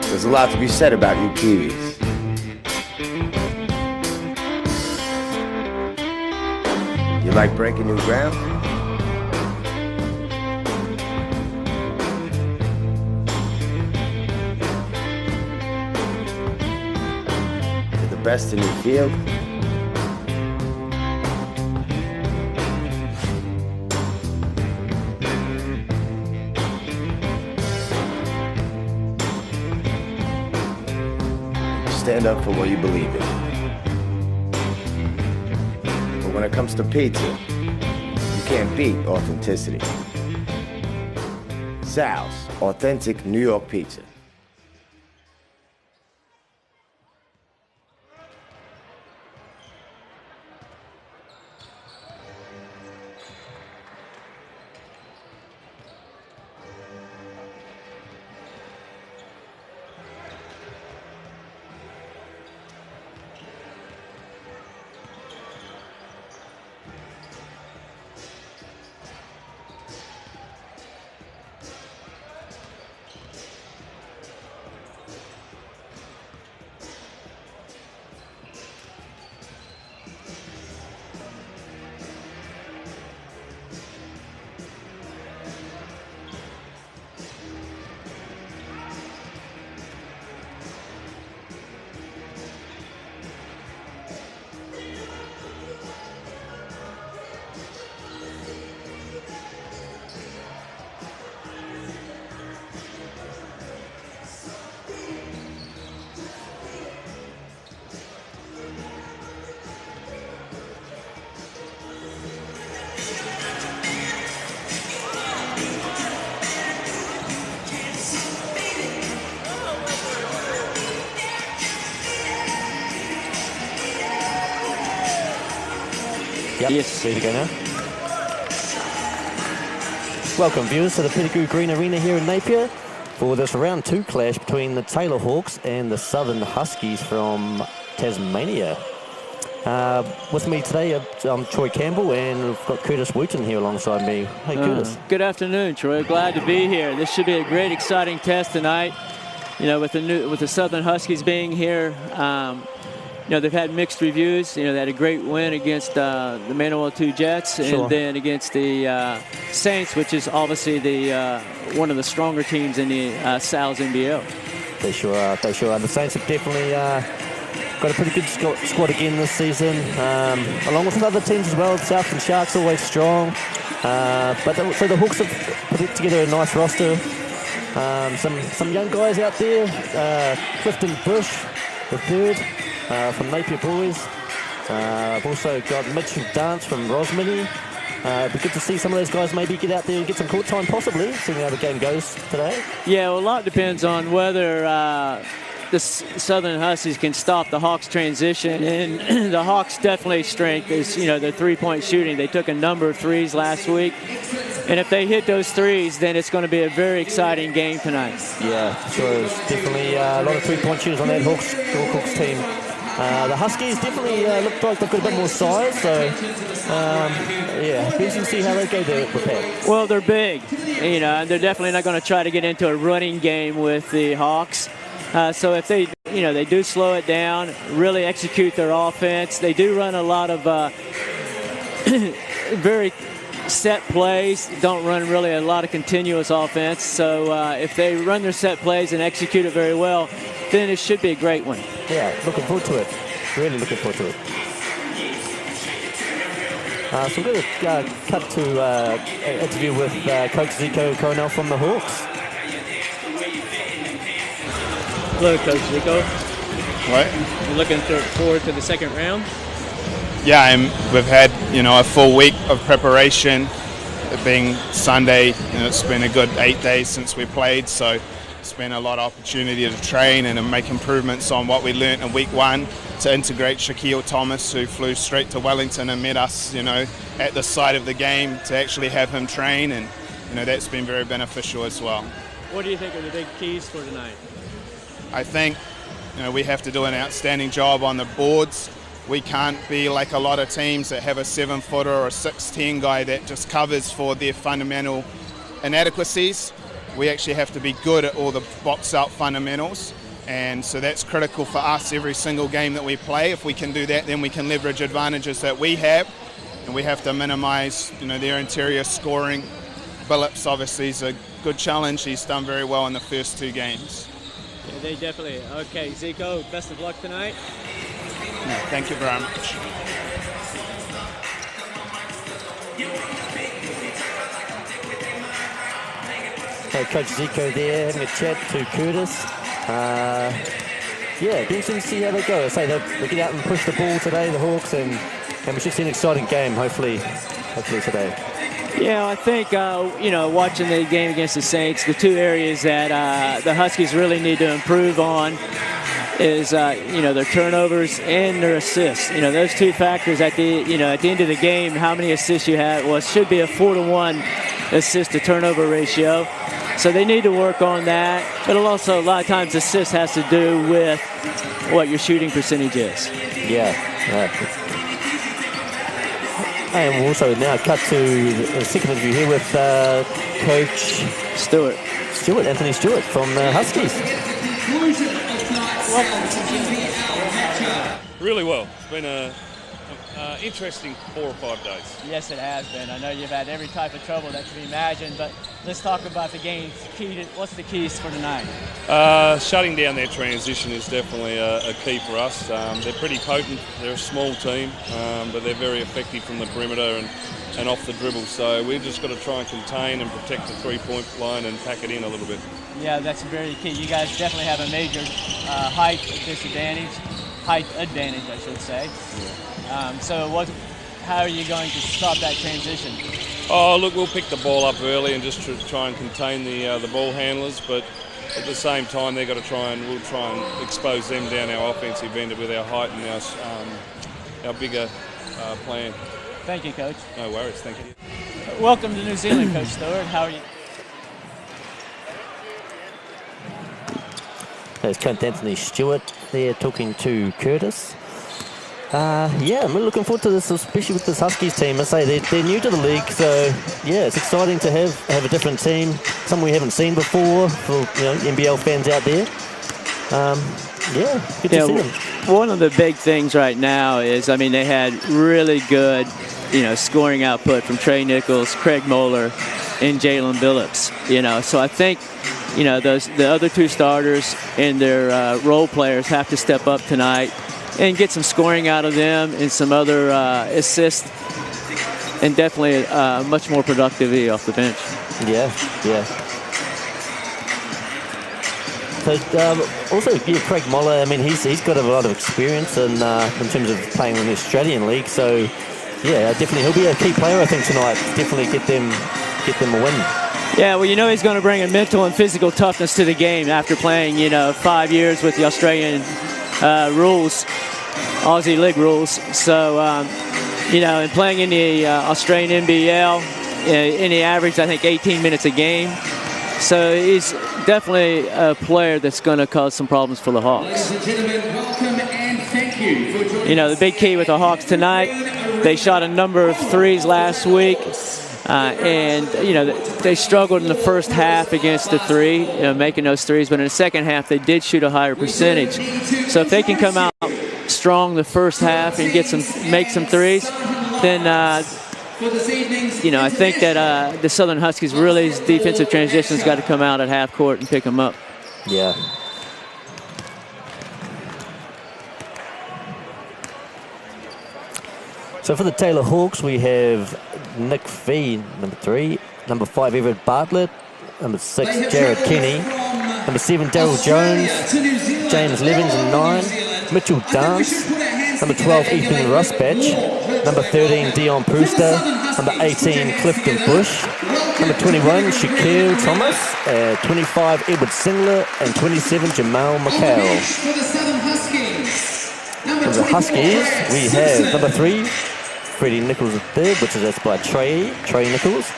There's a lot to be said about you Kiwis. You like breaking new ground? You're the best in your field? Stand up for what you believe in. But when it comes to pizza, you can't beat authenticity. Sal's Authentic New York Pizza. Yep. Yes, there you go now. Welcome viewers to the Pettigrew Green Arena here in Napier for this round 2 clash between the Taylor Hawks and the Southern Huskies from Tasmania. With me today, I'm Troy Campbell, and we've got Curtis Wooten here alongside me. Hey, Curtis. Good afternoon, Troy. Glad to be here. This should be a great, exciting test tonight. You know, with the Southern Huskies being here, you know, they've had mixed reviews. You know, they had a great win against the Manuel 2 Jets, Sure. and then against the Saints, which is obviously the one of the stronger teams in the Sal's NBL. They sure are. They sure are. The Saints have definitely got a pretty good squad again this season, along with other teams as well. South and Sharks always strong. So the Hawks have put together a nice roster. Some young guys out there. Clifton Bush, the third. From Napier Boys. I've also got Mitchell Dance from Rosmini. It'd be good to see some of those guys maybe get out there and get some court time, possibly, seeing how the game goes today. Yeah, well, a lot depends on whether the Southern Huskies can stop the Hawks' transition. And the Hawks' definitely strength is, you know, their three-point shooting. They took a number of threes last week. And if they hit those threes, then it's going to be a very exciting game tonight. Yeah, sure. There's definitely a lot of three-point shooters on that Hawks team. The Huskies definitely look like they've got a bit more size, so yeah, interesting to see how they go there with that. Well, they're big, you know, and they're definitely not going to try to get into a running game with the Hawks. So if they, you know, they do slow it down, really execute their offense. They do run a lot of very set plays, don't run really a lot of continuous offense. So if they run their set plays and execute it very well, then it should be a great one. Yeah, looking forward to it. Really looking forward to it. So we're going to cut to an interview with Coach Zico Coronel from the Hawks. Hello, Coach Zico. What? You're looking forward to the second round? Yeah, we've had, you know, a full week of preparation. It being Sunday, and it's been a good 8 days since we played, so it's been a lot of opportunity to train and make improvements on what we learnt in week 1, to integrate Shaquille Thomas, who flew straight to Wellington and met us, you know, at the site of the game, to actually have him train, and, you know, that's been very beneficial as well. What do you think are the big keys for tonight? I think, you know, we have to do an outstanding job on the boards. We can't be like a lot of teams that have a 7-footer or a 6'10" guy that just covers for their fundamental inadequacies. we actually have to be good at all the box-out fundamentals. And so that's critical for us every single game that we play. If we can do that, then we can leverage advantages that we have, and we have to minimize, their interior scoring. Billups obviously is a good challenge. He's done very well in the first 2 games. Yeah, they definitely. Okay, Zico, best of luck tonight. No, thank you very much. Hey, Coach Zico there having a chat to Curtis. Yeah, it'd be interesting to see how they go. I say they get out and push the ball today, the Hawks, and we should see an exciting game, hopefully today. Yeah, I think, watching the game against the Saints, the 2 areas that the Huskies really need to improve on is, their turnovers and their assists. Those 2 factors at the end of the game, how many assists you had should be a 4-to-1 assist to turnover ratio. So they need to work on that. But also, a lot of times, assist has to do with what your shooting percentage is. Yeah. And we'll also now cut to the second interview here with Coach Anthony Stewart from the Huskies. Really well. It's been a interesting 4 or 5 days. Yes, it has been. I know you've had every type of trouble that can be imagined, but let's talk about the game. What's the keys for tonight? Shutting down their transition is definitely a key for us. They're pretty potent. They're a small team, but they're very effective from the perimeter and off the dribble. So we've just got to try and contain and protect the 3-point line and pack it in a little bit. Yeah, that's very key. You guys definitely have a major height advantage, I should say. Yeah. How are you going to stop that transition? Oh, look, we'll pick the ball up early and just try and contain the ball handlers, but at the same time, we'll try and expose them down our offensive end with our height and our bigger plan. Thank you, Coach. No worries, thank you. Welcome to New Zealand, Coach Stewart. How are you? There's Coach Anthony Stewart there talking to Curtis. I'm really looking forward to this, especially with this Huskies team. I say they're new to the league, so yeah, it's exciting to have a different team, something we haven't seen before for NBL fans out there. Good to see them. One of the big things right now is, they had really good, scoring output from Trey Nichols, Craig Moeller, and Jalen Billups. So I think, the other 2 starters and their role players have to step up tonight and get some scoring out of them and some other assists, and definitely much more productivity off the bench. Yeah. So also, Craig Moeller. He's got a lot of experience in terms of playing in the Australian League. So yeah, definitely he'll be a key player, I think, tonight. Definitely get them a win. Yeah, well, he's going to bring a mental and physical toughness to the game after playing 5 years with the Australian rules, Aussie League rules. So, and playing in the Australian NBL, in the average, I think, 18 minutes a game. So he's definitely a player that's going to cause some problems for the Hawks. Ladies and gentlemen, welcome and thank you for joining. The big key with the Hawks tonight, they shot a number of 3s last week. And they struggled in the first half against the 3, making those 3s. But in the second half, they did shoot a higher percentage. So if they can come out strong the first half and make some 3s, then I think that the Southern Huskies really's defensive transition's got to come out at half court and pick them up. Yeah. So for the Taylor Hawks, we have Nick Fee, number 3. Number 5, Everett Bartlett. Number 6, Jared Kenny. Number 7, Daryl Jones. James Levins, and 9. Mitchell Dance. Number 12, Ethan Rusbatch. Number 13, Dion Brewster. Number 18, Clifton Bush. Number 21, Shaquille Thomas. 25, Edward Singler. And 27, Jamal McHale. For the Huskies, we have number 3, Freddie Nichols III, which is that's by Trey Nichols.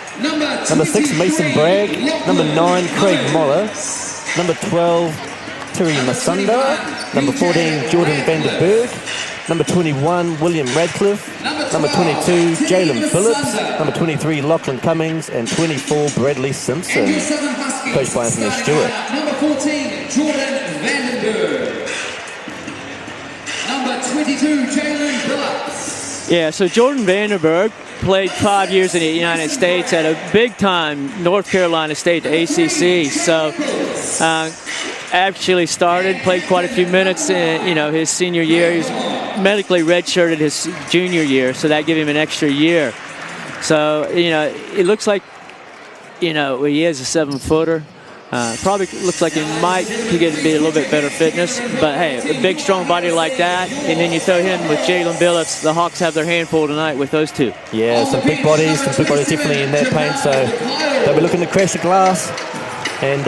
Number 6, Mason Bragg. Number 9, Craig Moller. Number 12, Terry Masunda. Number 14, Jordan Vanderberg. Number 21, William Radcliffe. number 22, Jalen Phillips, number 23, Lachlan Cummings, and 24, Bradley Simpson, coached by Anthony Stewart. Number 14, Jordan Vandenberg. Number 22, Jalen Phillips. Yeah, so Jordan Vandenberg played 5 years in the United States at a big-time North Carolina State, the ACC. So actually played quite a few minutes in, his senior year. He was medically redshirted his junior year, so that gave him an extra year. So, it looks like, he is a 7-footer. Probably looks like he might be a little bit better fitness. But, hey, a big, strong body like that, and then you throw him with Jalen Phillips, the Hawks have their handful tonight with those two. Yeah, some big bodies definitely in their paint, so they'll be looking to crash the glass and,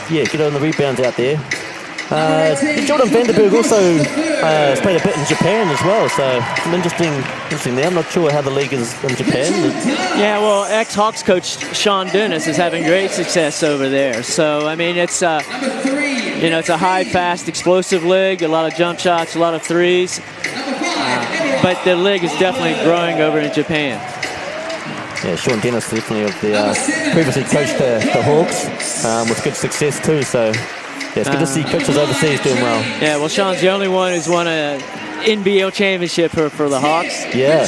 get on the rebounds out there. Jordan Vandenberg also has played a bit in Japan as well, so some interesting there. I'm not sure how the league is in Japan. Yeah, well, ex-Hawks coach Sean Dennis is having great success over there. So, I mean, it's it's a high, fast, explosive league, a lot of jump shots, a lot of threes. But the league is definitely growing over in Japan. Yeah, Sean Dennis definitely of the previously coached the Hawks with good success too, so yeah, it's good to see coaches overseas doing well. Yeah, well, Sean's the only one who's won a NBL championship for the Hawks. Yeah,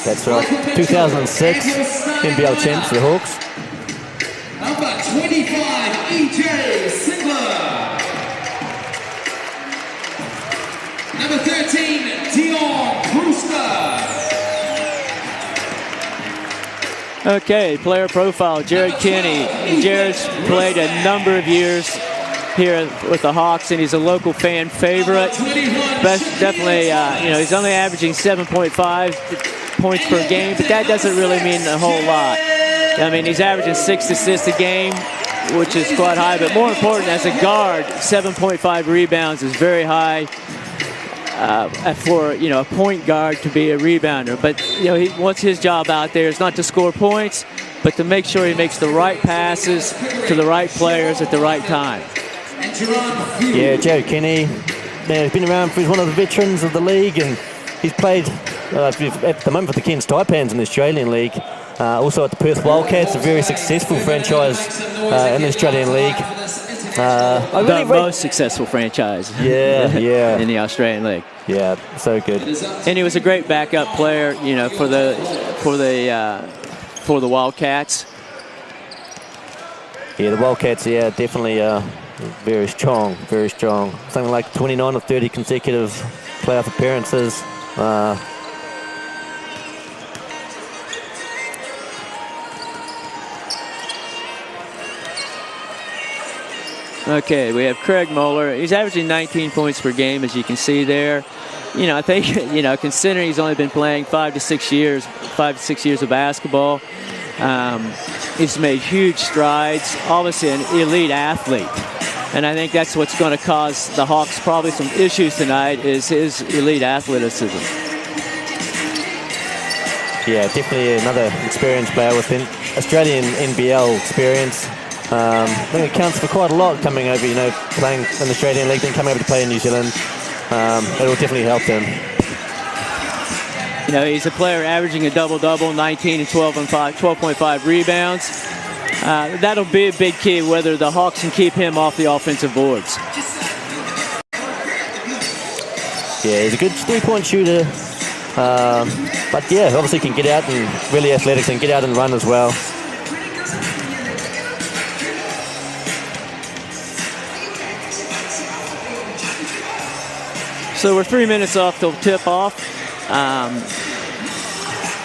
that's right. 2006 NBL champs for the Hawks. Number 25, E.J. Singler. Number 13, Dion Brewster. Okay, player profile, Jared Kinney. Jared's played a number of years here with the Hawks, and he's a local fan favorite. Definitely, he's only averaging 7.5 points per game, but that doesn't really mean a whole lot. I mean, he's averaging 6 assists a game, which is quite high, but more important, as a guard, 7.5 rebounds is very high. For a point guard to be a rebounder, but what's his job out there is not to score points, but to make sure he makes the right passes to the right players at the right time. Yeah, Jared Kinney, he's been around. He's one of the veterans of the league, and he's played at the moment for the Cairns Taipans in the Australian League. Also at the Perth Wildcats, a very successful franchise in the Australian League. The most successful franchise in the Australian League. Yeah, so good. And he was a great backup player, for the Wildcats. Yeah, the Wildcats, definitely very strong, very strong. Something like 29 or 30 consecutive playoff appearances. Okay, we have Craig Moeller. He's averaging 19 points per game, as you can see there. I think, considering he's only been playing 5 to 6 years of basketball, he's made huge strides. Obviously an elite athlete. And I think that's what's going to cause the Hawks probably some issues tonight, is his elite athleticism. Yeah, definitely another experienced player with an Australian NBL experience. I think it counts for quite a lot coming over, playing in the Australian League, then coming over to play in New Zealand. It will definitely help them. He's a player averaging a double-double, 19 and 12.5 rebounds. That'll be a big key, whether the Hawks can keep him off the offensive boards. Yeah, he's a good three-point shooter. But obviously can get out and really athletic and get out and run as well. So we're 3 minutes off till tip-off.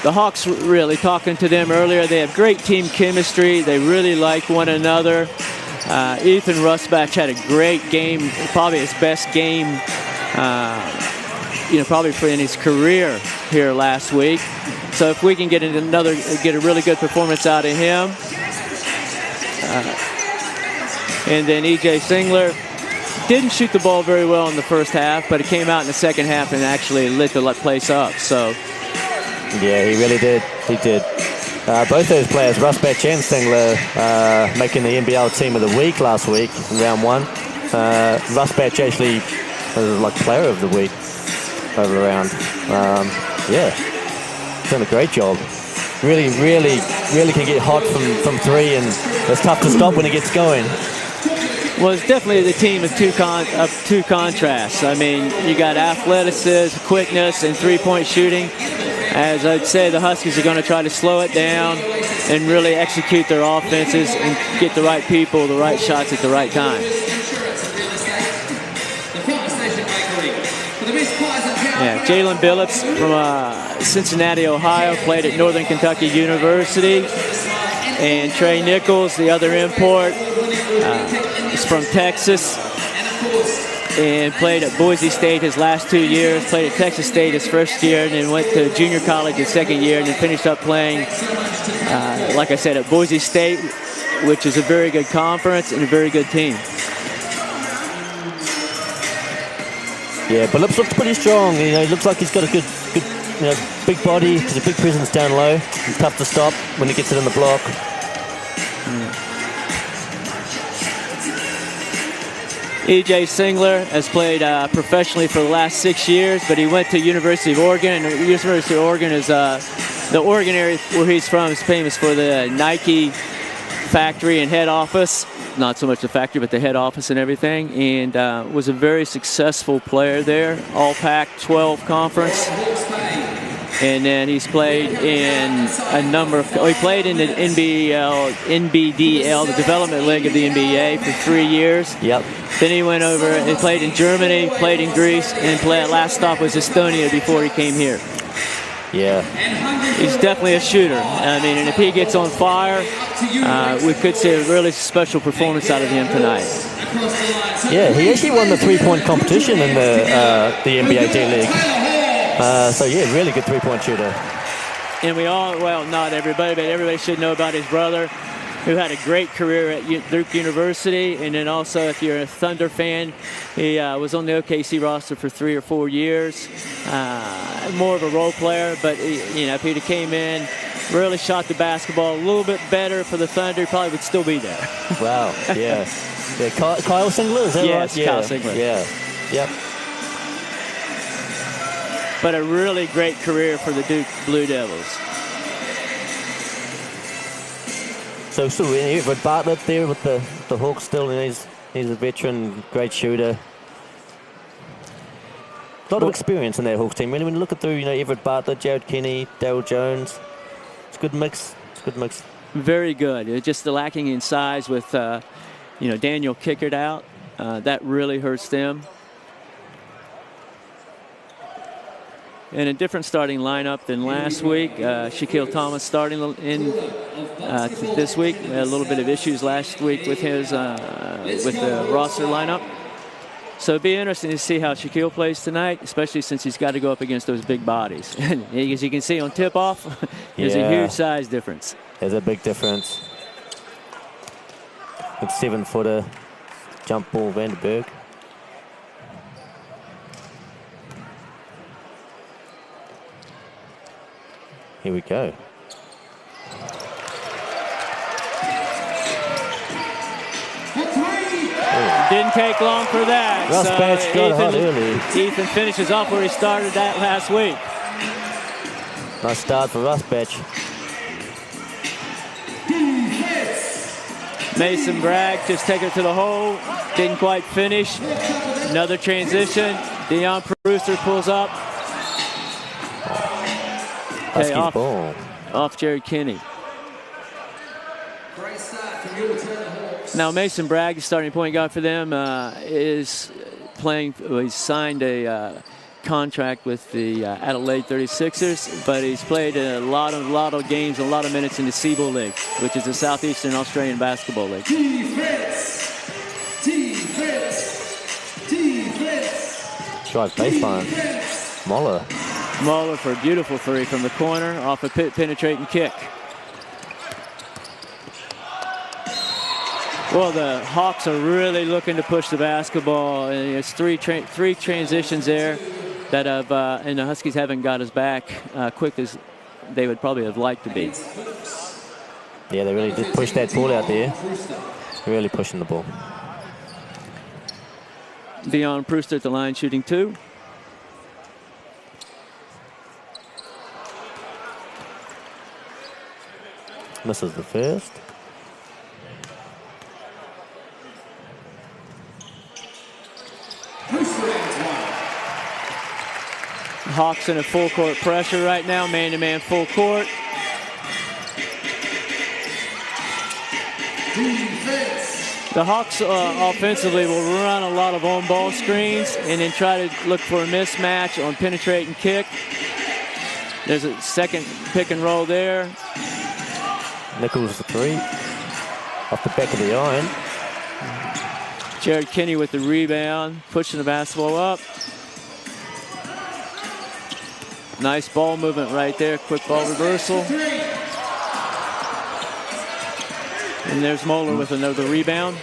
The Hawks, really talking to them earlier, they have great team chemistry. They really like one another. Ethan Rusbach had a great game, probably his best game, probably in his career here last week. So if we can get a really good performance out of him. And then E.J. Singler didn't shoot the ball very well in the first half, but it came out in the second half and actually lit the place up. So, yeah, he really did. He did. Both those players, Rusbach and Singler, making the NBL Team of the Week last week in round one. Rusbach actually was like Player of the Week over the round. Yeah, he's done a great job. Really can get hot from three, and it's tough to stop when he gets going. Well, it's definitely the team of two contrasts. I mean, you got athleticism, quickness, and three-point shooting. As I'd say, the Huskies are going to try to slow it down and really execute their offenses and get the right people, the right shots at the right time. Yeah, Jalen Billups from Cincinnati, Ohio, played at Northern Kentucky University. And Trey Nichols, the other import, is from Texas and played at Boise State his last 2 years, played at Texas State his first year, and then went to junior college his second year, and then finished up playing, like I said, at Boise State, which is a very good conference and a very good team. Yeah, but looks pretty strong. You know, he looks like he's got a good, you know, big body. He's a big presence down low. He's tough to stop when he gets it in the block. E.J. Singler has played professionally for the last 6 years, but he went to University of Oregon. And the University of Oregon is the Oregon area where he's from is famous for the Nike factory and head office. Not so much the factory, but the head office and everything. And was a very successful player there, all Pac-12 conference. And then he's played in a number of, he played in the NBL, NBDL, the development league of the NBA for 3 years. Yep. Then he went over and played in Germany, played in Greece, and last stop was Estonia before he came here. Yeah. He's definitely a shooter. I mean, and if he gets on fire, we could see a really special performance out of him tonight. Yeah, he actually won the three-point competition in the NBA D-League. So, yeah, really good three-point shooter. And we all, well, not everybody, but everybody should know about his brother, who had a great career at Duke University. And then also, if you're a Thunder fan, he was on the OKC roster for 3 or 4 years. More of a role player, but, you know, if he'd have came in, really shot the basketball a little bit better for the Thunder, he probably would still be there. Wow, yeah. Yeah, Kyle Singler, is that yes, right? Yeah, Kyle Singler. Yeah, yep. But a really great career for the Duke Blue Devils. So with Bartlett there with the Hawks still, and he's a veteran, great shooter. A lot of experience in that Hawks team. Really, when you look at through, you know, Everett Bartlett, Jared Kenny, Darryl Jones, it's a good mix. It's a good mix. Very good. It's just lacking in size with, you know, Daniel Kickert out. That really hurts them. And a different starting lineup than last week. Shaquille Thomas starting in this week. We had a little bit of issues last week with his with the roster lineup. So it'd be interesting to see how Shaquille plays tonight, especially since he's got to go up against those big bodies. As you can see on tip-off, there's a huge size difference. There's a big difference. Big 7-footer, jump ball, Vandenberg. Here we go. Didn't take long for that. Russ Batch got hot early. Ethan finishes off where he started that last week. Nice start for Russ Batch. Mason Bragg just take it to the hole. Didn't quite finish. Another transition. Deion Brewster pulls up. Okay, off Jared Kinney. Now Mason Bragg, the starting point guard for them, is playing. Well, he's signed a contract with the Adelaide 36ers, but he's played a lot of games, a lot of minutes in the Seabold League, which is the Southeastern Australian Basketball League. Drive baseline. Muller for a beautiful three from the corner off a penetrating kick. Well, the Hawks are really looking to push the basketball, and it's three transitions there that have, and the Huskies haven't got us back quick as they would probably have liked to be. Yeah, they really did push that ball out there. Really pushing the ball. Deion Brewster at the line shooting 2. Misses the first. Hawks in a full court pressure right now, man-to-man full court. The Hawks offensively will run a lot of on-ball screens and then try to look for a mismatch on penetrate and kick. There's a second pick and roll there. Nichols the three. Off the back of the iron. Jared Kinney with the rebound, pushing the basketball up. Nice ball movement right there, quick ball reversal. And there's Moeller with another rebound.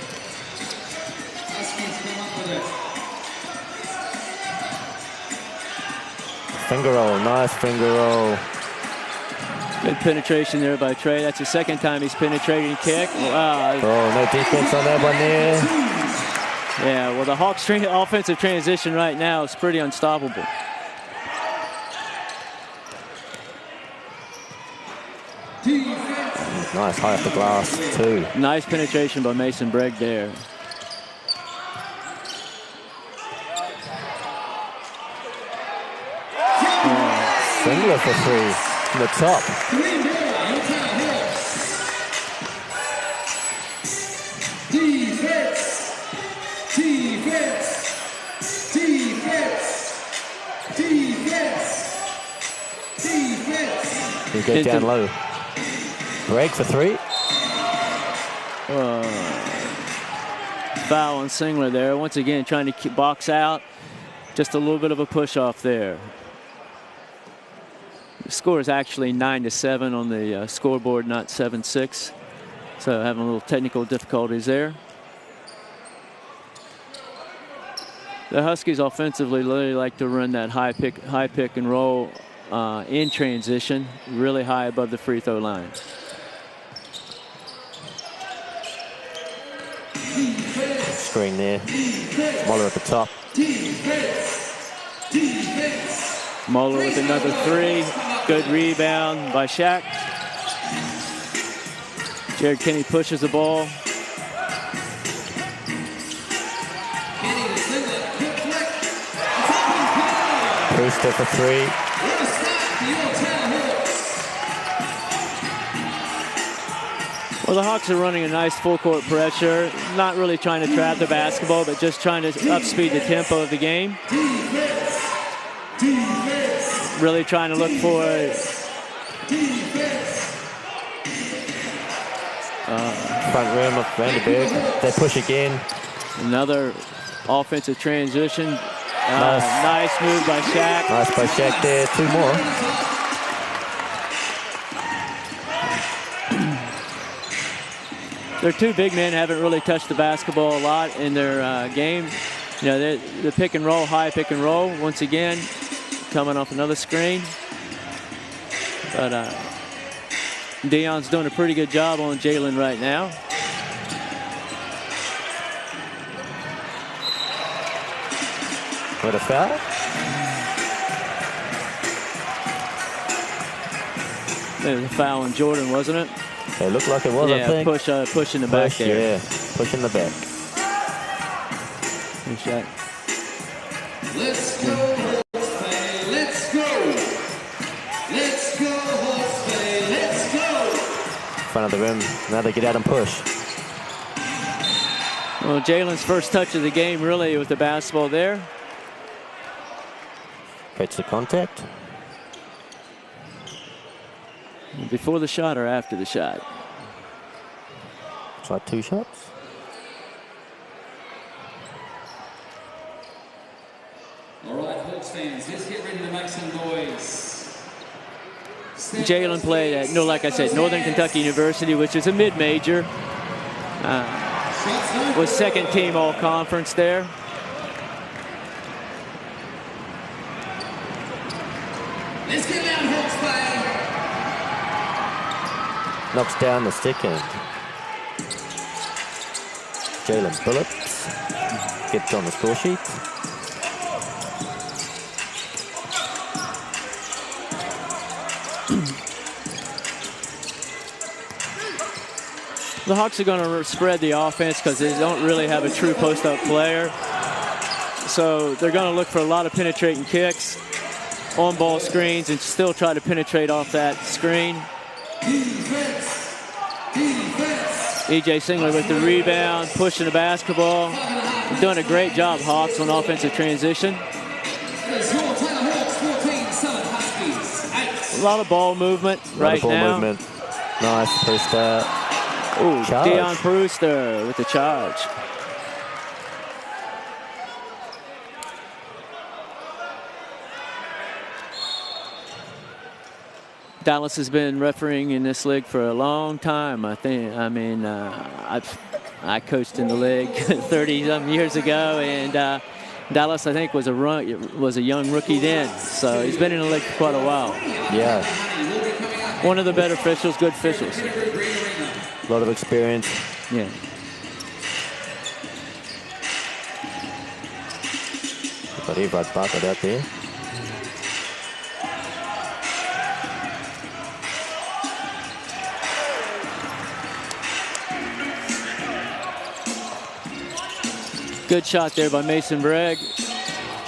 Finger roll, nice finger roll. Good penetration there by Trey. That's the second time he's penetrating kick. Wow. Oh, no defense on that one there. Yeah, well, the Hawks' offensive transition right now is pretty unstoppable. Nice, high off the glass, too. Nice penetration by Mason Bregg there. Singler for three from the top. You get down low. Break for three. Foul on Singler there. Once again, trying to box out. Just a little bit of a push off there. The score is actually 9-7 on the scoreboard, not 7-6. So having a little technical difficulties there. The Huskies offensively really like to run that high pick and roll in transition, really high above the free throw line. Screen there. Moeller at the top. Moeller with another three. Good rebound by Shaq. Jared Kinney pushes the ball. Brewster for three. Well, the Hawks are running a nice full court pressure, not really trying to trap the basketball, but just trying to upspeed the tempo of the game. Really trying to look for front rim of Vanderberg. They push again. Another offensive transition. Nice move by Shaq. Nice by Shaq there. Two more. Their two big men haven't really touched the basketball a lot in their game. You know, the pick and roll, high pick and roll, once again, coming off another screen. But Deion's doing a pretty good job on Jalen right now. With a foul? There's a foul on Jordan, wasn't it? It looked like it was, yeah, I think. Push in the back there. Yeah, push in the back. Good shot. Let's go, Hawks Bay, let's go. Let's go, Hawks Bay, let's go. Front of the rim. Now they get out and push. Well, Jalen's first touch of the game, really, with the basketball there. Catch the contact. Before the shot or after the shot? Try two shots. All right, Hawks fans, let's get ready to make some noise. Jalen played at, like I said, Northern Kentucky University, which is a mid-major. Was second team all-conference there. Let's get loud, Hawks Bay. Knocks down the stick end. Jalen Billups gets on the score sheet. The Hawks are going to spread the offense because they don't really have a true post-up player. So they're going to look for a lot of penetrating kicks, on-ball screens, and still try to penetrate off that screen. E.J. Singler with the rebound, pushing the basketball. Doing a great job, Hawks, on offensive transition. A lot of ball movement right now. Nice first charge. Deion Brewster with the charge. Dallas has been refereeing in this league for a long time, I think. I mean, I coached in the league 30-some years ago, and Dallas, I think, was a young rookie then. So he's been in the league for quite a while. Yeah. One of the better officials, good officials. A lot of experience. Yeah. Got Everard Bartlett out there. Good shot there by Mason Bragg.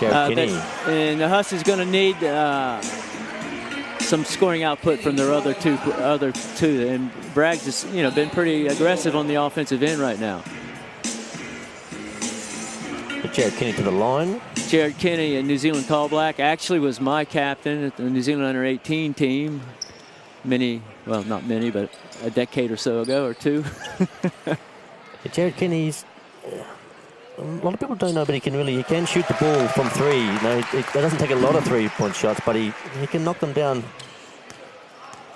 And the Huskies going to need some scoring output from their other two. And Bragg's just, been pretty aggressive on the offensive end right now. Jared Kenny to the line. Jared Kenny, a New Zealand Tall Black, actually was my captain at the New Zealand Under-18 team. Not many, but a decade or so ago, or two. Jared Kenny's. A lot of people don't know, but he can shoot the ball from three. It doesn't take a lot of three-point shots, but he can knock them down.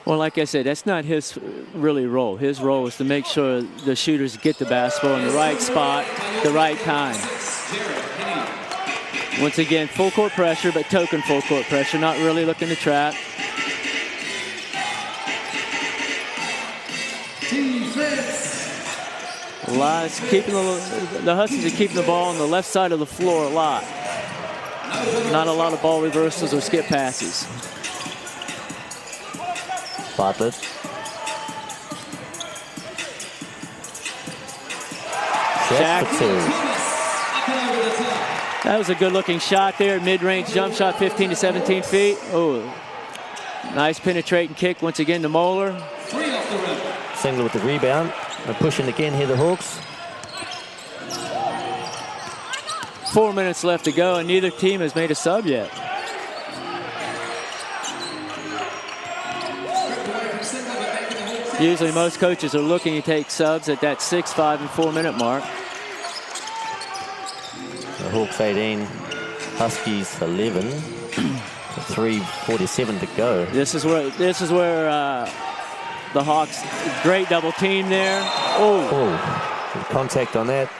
Well, like I said, that's not his really role. His role is to make sure the shooters get the basketball in the right spot, the right time. Once again, full court pressure, but token full court pressure, not really looking to trap. The Huskies are keeping the ball on the left side of the floor a lot. Not a lot of ball reversals or skip passes. Bartlett. That was a good-looking shot there. Mid-range jump shot, 15 to 17 feet. Oh, nice penetrating kick once again to Moeller. Singler with the rebound. And pushing again here, the Hawks. 4 minutes left to go, and neither team has made a sub yet. Usually most coaches are looking to take subs at that 6, 5, and 4 minute mark. The Hawks 18, Huskies 11. 3:47 to go. This is where the Hawks, great double team there. Oh, contact on that.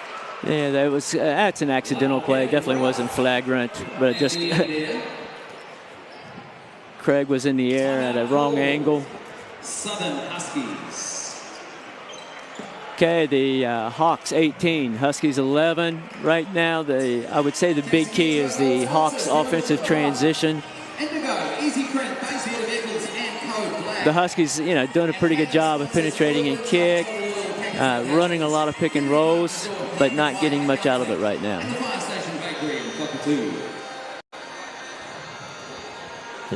Yeah, that's an accidental play. Definitely wasn't flagrant, but it just Craig was in the air at a wrong angle. Southern Huskies. Okay, the Hawks 18, Huskies 11. Right now, I would say the big key is the Hawks offensive transition. The Huskies, doing a pretty good job of penetrating and kick, running a lot of pick and rolls, but not getting much out of it right now.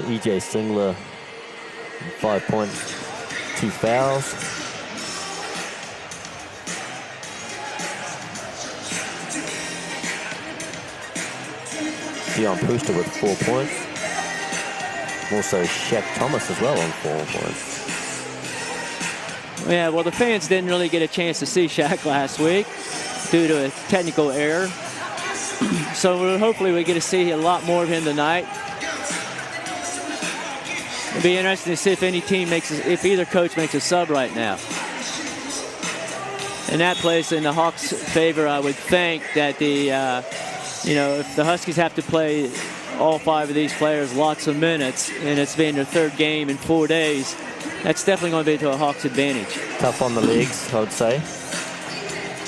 E.J. Singler, 5 points, 2 fouls. Deion Brewster with 4 points. Also Shaq Thomas as well on 4 points. Yeah, well, the fans didn't really get a chance to see Shaq last week due to a technical error. So hopefully we get to see a lot more of him tonight. It'll be interesting to see if if either coach makes a sub right now. And that plays in the Hawks' favor, I would think, that if the Huskies have to play all 5 of these players lots of minutes, and it's been their 3rd game in 4 days, that's definitely going to be to a Hawks' advantage. Tough on the legs, I would say.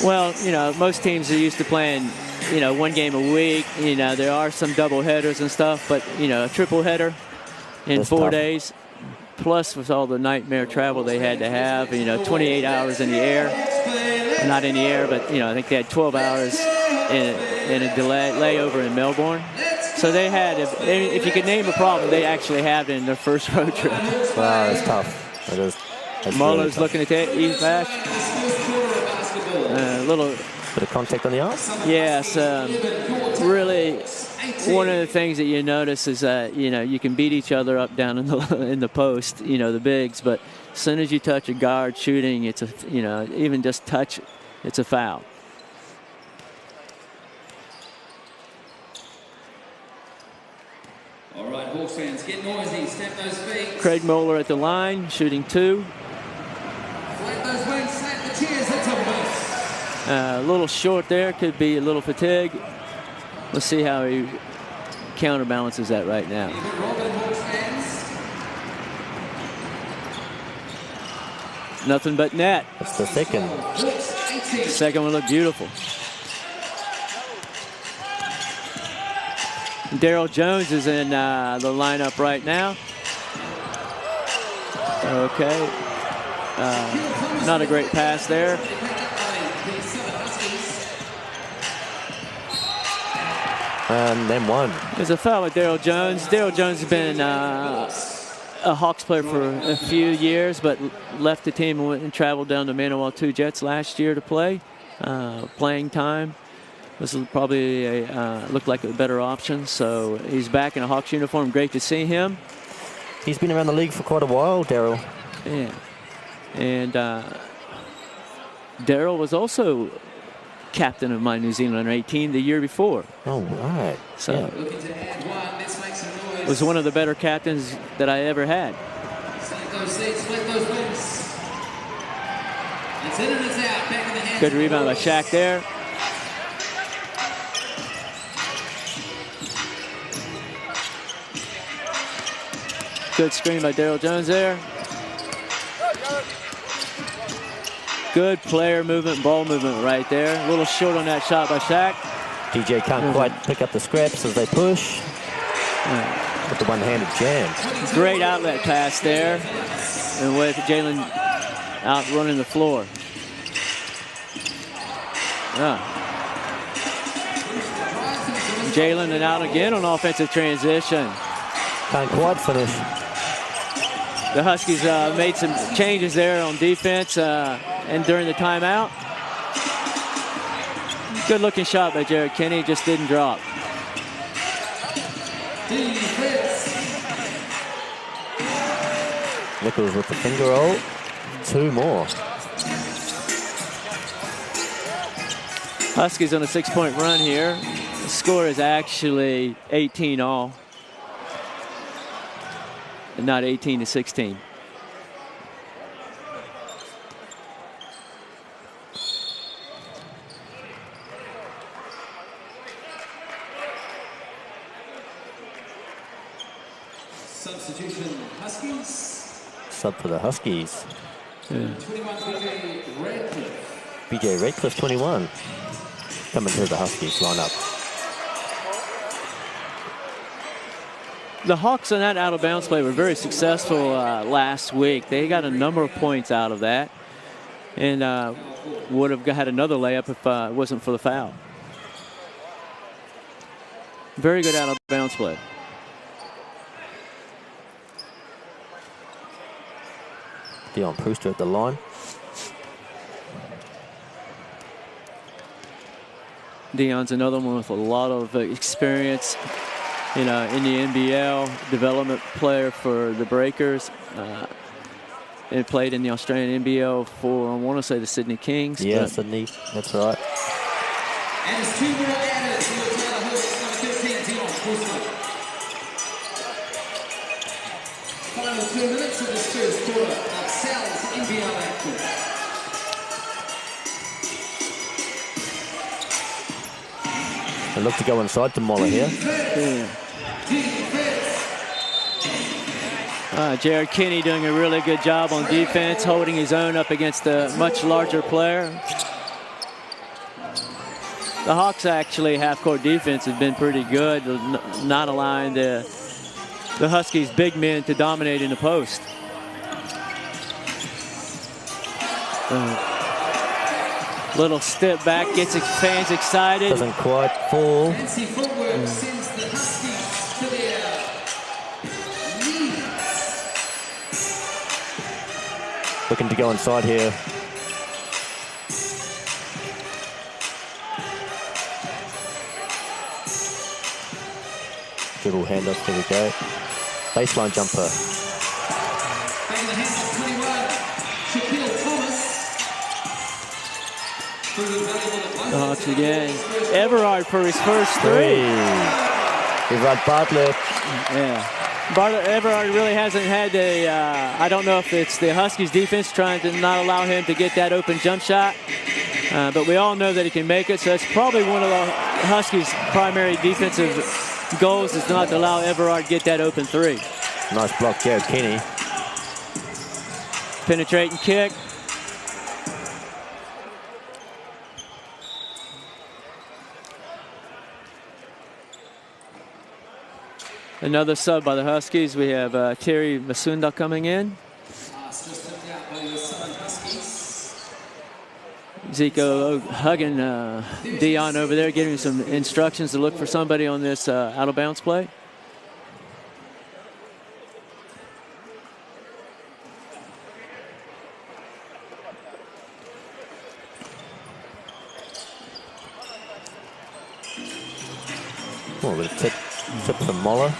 Well, most teams are used to playing, 1 game a week. There are some double headers and stuff, but, a triple header in 4 days. plus with all the nightmare travel they had to have, 28 hours in the air. Not in the air, but, I think they had 12 hours in a layover in Melbourne. So they had, if you could name a problem, they actually had it in their first road trip. Wow, that's tough. That's Marlowe's really looking at that. He's back. A little bit of contact on the arm. Yes, really. One of the things that you notice is that you can beat each other up down in the post, the bigs, but as soon as you touch a guard shooting, it's even just touch, it's a foul. All right, Hawks fans, get noisy, step those feet. Craig Moeller at the line, shooting 2. Flap those wings, slap the cheers, that's a miss. A little short there, could be a little fatigue. Let's see how he counterbalances that right now. Nothing but net. That's the second. Second one looked beautiful. Daryl Jones is in the lineup right now. Okay. Not a great pass there. And then one. There's a foul with Daryl Jones. Daryl Jones has been a Hawks player for a few years, but left the team and went and traveled down to Manawa 2 Jets last year to play. Playing time was probably looked like a better option. So he's back in a Hawks uniform. Great to see him. He's been around the league for quite a while, Daryl. Yeah. And Daryl was also captain of my New Zealand under 18 the year before. Oh, right. So yeah. was one of the better captains that I ever had. Slap those seats, flap those wings. It's in and it's out, back in the hands. Good rebound by Shaq there. Good screen by Daryl Jones there. Good player movement, ball movement right there. A little short on that shot by Shaq. DJ can't quite pick up the scraps as they push. With the one-handed jam. Great outlet pass there. And with Jalen out running the floor. Jalen and out again on offensive transition. Can't quite finish. The Huskies made some changes there on defense and during the timeout. Good looking shot by Jared Kenny, just didn't drop. Nichols with the finger roll. 2 more. Huskies on a 6-point run here. The score is actually 18 all. And not 18-16. Substitution, Huskies. Sub for the Huskies. Yeah. 21, BJ Radcliffe. BJ Radcliffe, 21. Coming to the Huskies lineup. The Hawks on that out-of-bounds play were very successful last week. They got a number of points out of that and would have had another layup if it wasn't for the foul. Very good out-of-bounds play. Dion Brewster at the line. Dion's another one with a lot of experience. In the NBL, development player for the Breakers. And played in the Australian NBL for, I want to say, the Sydney Kings. Yeah, Sydney. That's right. And there's 2 more added to the Taylor Hawks, number 13, Dion Brewster. Final 2 minutes of this first quarter of Sal's NBL action. They look to go inside to Moller here. Yeah. Jared Kinney doing a really good job on defense, holding his own up against a much larger player. The Hawks actually half-court defense has been pretty good, not allowing the Huskies big men to dominate in the post. Little step back, gets his fans excited. Doesn't quite fall. Fancy footwork sends the Huskies to their lead. Looking to go inside here. Dribble handoff, here we go. Baseline jumper. Back in the hands of 21, Shaquille Thomas. The Hawks again. Everard for his first three. Everard Bartlett. Yeah. Everard really hasn't had a, I don't know if it's the Huskies defense trying to not allow him to get that open jump shot. But we all know that he can make it. So that's probably one of the Huskies' primary defensive goals is not to allow Everard get that open three. Nice block, Jared Kenny. Penetrating kick. Another sub by the Huskies. We have Terry Masunda coming in. Zico hugging Dion over there, giving him some instructions to look for somebody on this out of bounds play. Oh, the tip from Moller.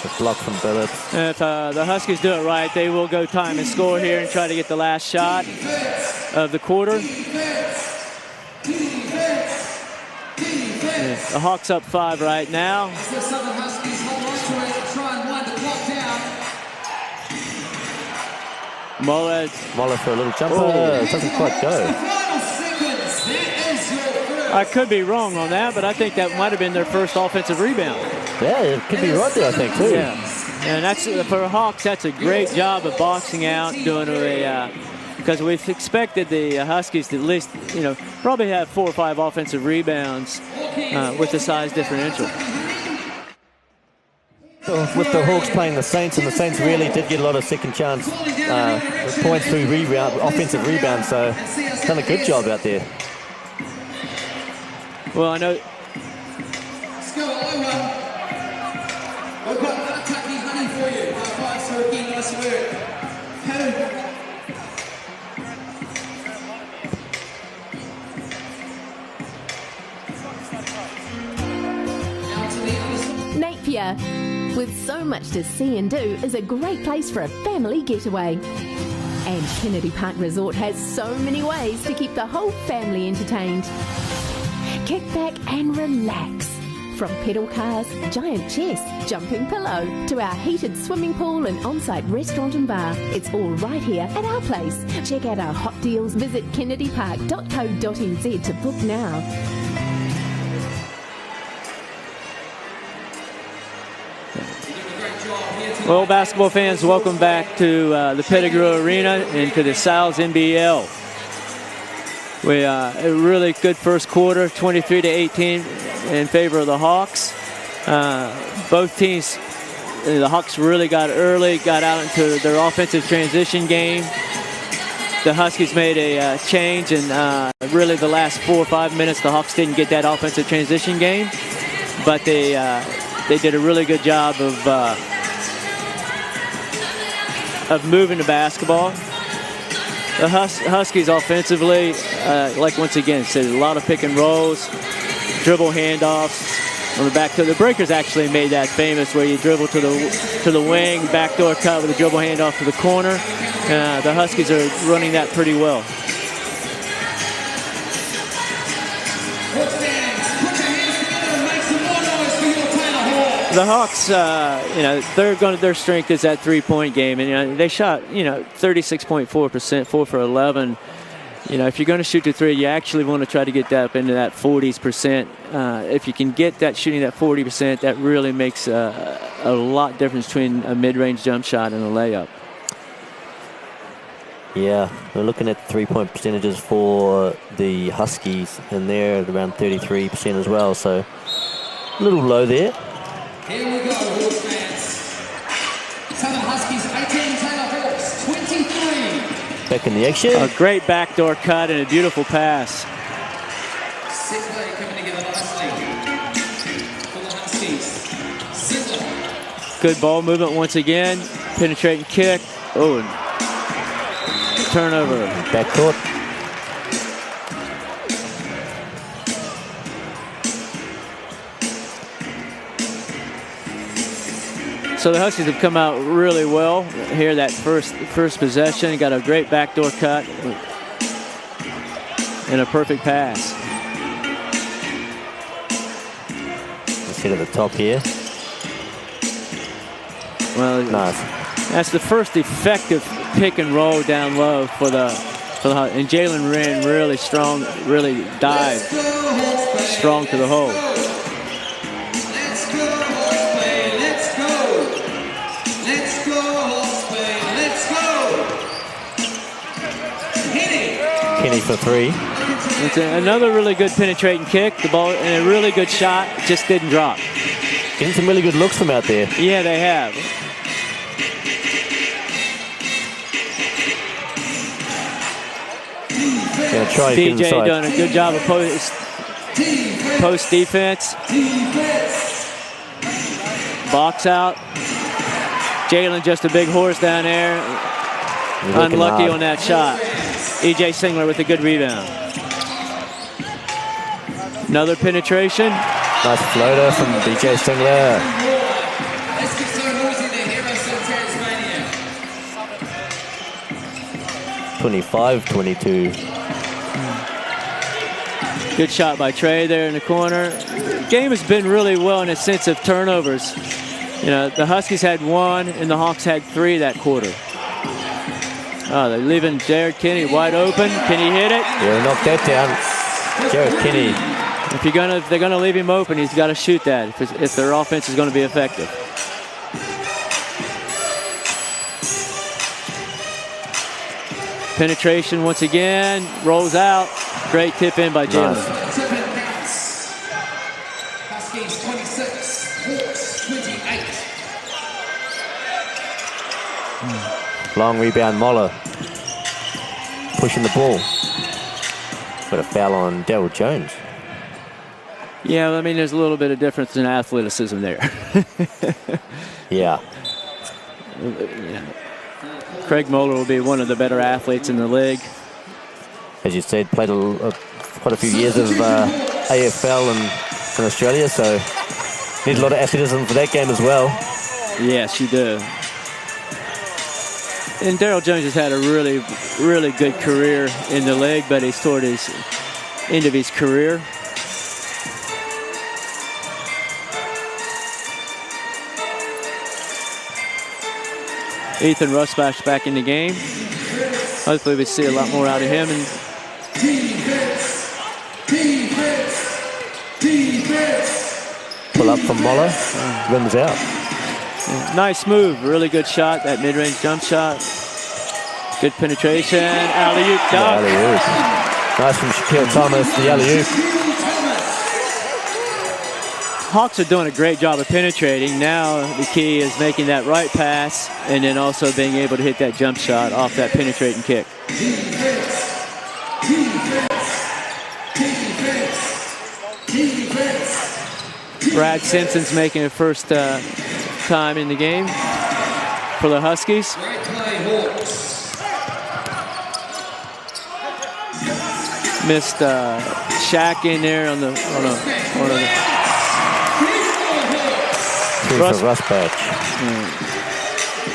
The block from Billett. If the Huskies do it right, they will go time and score here and try to get the last shot of the quarter. The Hawks up 5 right now. The Southern Huskies hold on to it, try and wind the clock down. Moller for a little jumper. It doesn't quite go. Final seconds, that is your first. I could be wrong on that, but I think that might have been their first offensive rebound. Yeah, it could be right there, I think, too. Yeah, and that's for Hawks. That's a great job of boxing out, doing a because we've expected the Huskies to at least, probably have 4 or 5 offensive rebounds with the size differential. With the Hawks playing the Saints, and the Saints really did get a lot of second chance points through offensive rebounds, so done a good job out there. Well, I know. Let's go, Owen. We've got Tucky Honey for you. High five, Sirki. Nice work. Now to the other side. Napier, with so much to see and do, is a great place for a family getaway. And Kennedy Park Resort has so many ways to keep the whole family entertained. Kick back and relax. From pedal cars, giant chess, jumping pillow, to our heated swimming pool and on-site restaurant and bar. It's all right here at our place. Check out our hot deals. Visit kennedypark.co.nz to book now. Well, basketball fans, welcome back to the Pettigrew Arena and to the Sal's NBL. We a really good first quarter, 23-18 in favor of the Hawks. Both teams, the Hawks really got early, got out into their offensive transition game. The Huskies made a change, and really the last 4 or 5 minutes, the Hawks didn't get that offensive transition game, but they did a really good job of moving the basketball. The Huskies offensively, once again, said a lot of pick and rolls, dribble handoffs on the back. The Breakers actually made that famous, where you dribble to the wing, backdoor cut with a dribble handoff to the corner. The Huskies are running that pretty well. The Hawks, their strength is that three-point game, and they shot 36.4%, 4 for 11. If you're going to shoot the three, you actually want to try to get that up into that 40%. If you can get that shooting that 40%, that really makes a lot difference between a mid-range jump shot and a layup. Yeah, we're looking at 3-point percentages for the Huskies, and they're at around 33% as well, so a little low there. Here we go, Hawks fans. Southern Huskies 18, Taylor Hawks 23. Back in the action. A great backdoor cut and a beautiful pass. Set play coming together nicely for the Huskies. Sizzler. Good ball movement once again. Penetrating kick. Oh, and turnover. Back court. So the Huskies have come out really well here. That first possession, got a great backdoor cut and a perfect pass. Let's hit at the top here. Well, Nice. that's the first effective pick and roll down low for the and Jalen ran really strong, really dived strong to the hole. Let's go, Hawks play, let's go. Let's go, Hawks play, let's go. Hit it. Kenny for three. It's another really good penetrating kick. The ball and a really good shot, just didn't drop. Getting some really good looks from out there. Yeah, they have. Gonna try to get DJ inside. doing a good job of post defense. Box out. Jalen just a big horse down there. He's looking Unlucky hard. on that shot. EJ Singler with a good rebound. Another penetration. Nice floater from DJ Singler. Let's get so noisy there, Heroes of Tasmania. 25-22. Good shot by Trey there in the corner. Game has been really well in a sense of turnovers. You know, the Huskies had 1 and the Hawks had 3 that quarter. Oh, they're leaving Jared Kinney wide open. Can he hit it? Yeah, knock that down. Jared Kinney. If they're gonna leave him open, he's got to shoot that if their offense is going to be effective. Penetration once again, rolls out. Great tip in by Jalen. Nice. Huskies 26, Hawks 28. Long rebound, Moller. Pushing the ball. Got a foul on Daryl Jones. Yeah, I mean, there's a little bit of difference in athleticism there. Yeah. Craig Moeller will be one of the better athletes in the league. As you said, played quite a few years of AFL in Australia, so need a lot of athleticism for that game as well. Yes, you do. And Daryl Jones has had a really, really good career in the league, but he's toward his end of his career. Ethan Rusbash back in the game. Hopefully we see a lot more out of him. And Pull up from Moller, rims out. nice move, really good shot, that mid-range jump shot. Good penetration, alley-oop dunk. Alley-oop. Nice from Shaquille Thomas, the alley-oop. Hawks are doing a great job of penetrating. Now the key is making that right pass and then also being able to hit that jump shot off that penetrating kick. Brad Simpson's making a first time in the game for the Huskies. Great play, Hawks. Missed Shaq in there on a Two for Rusbatch.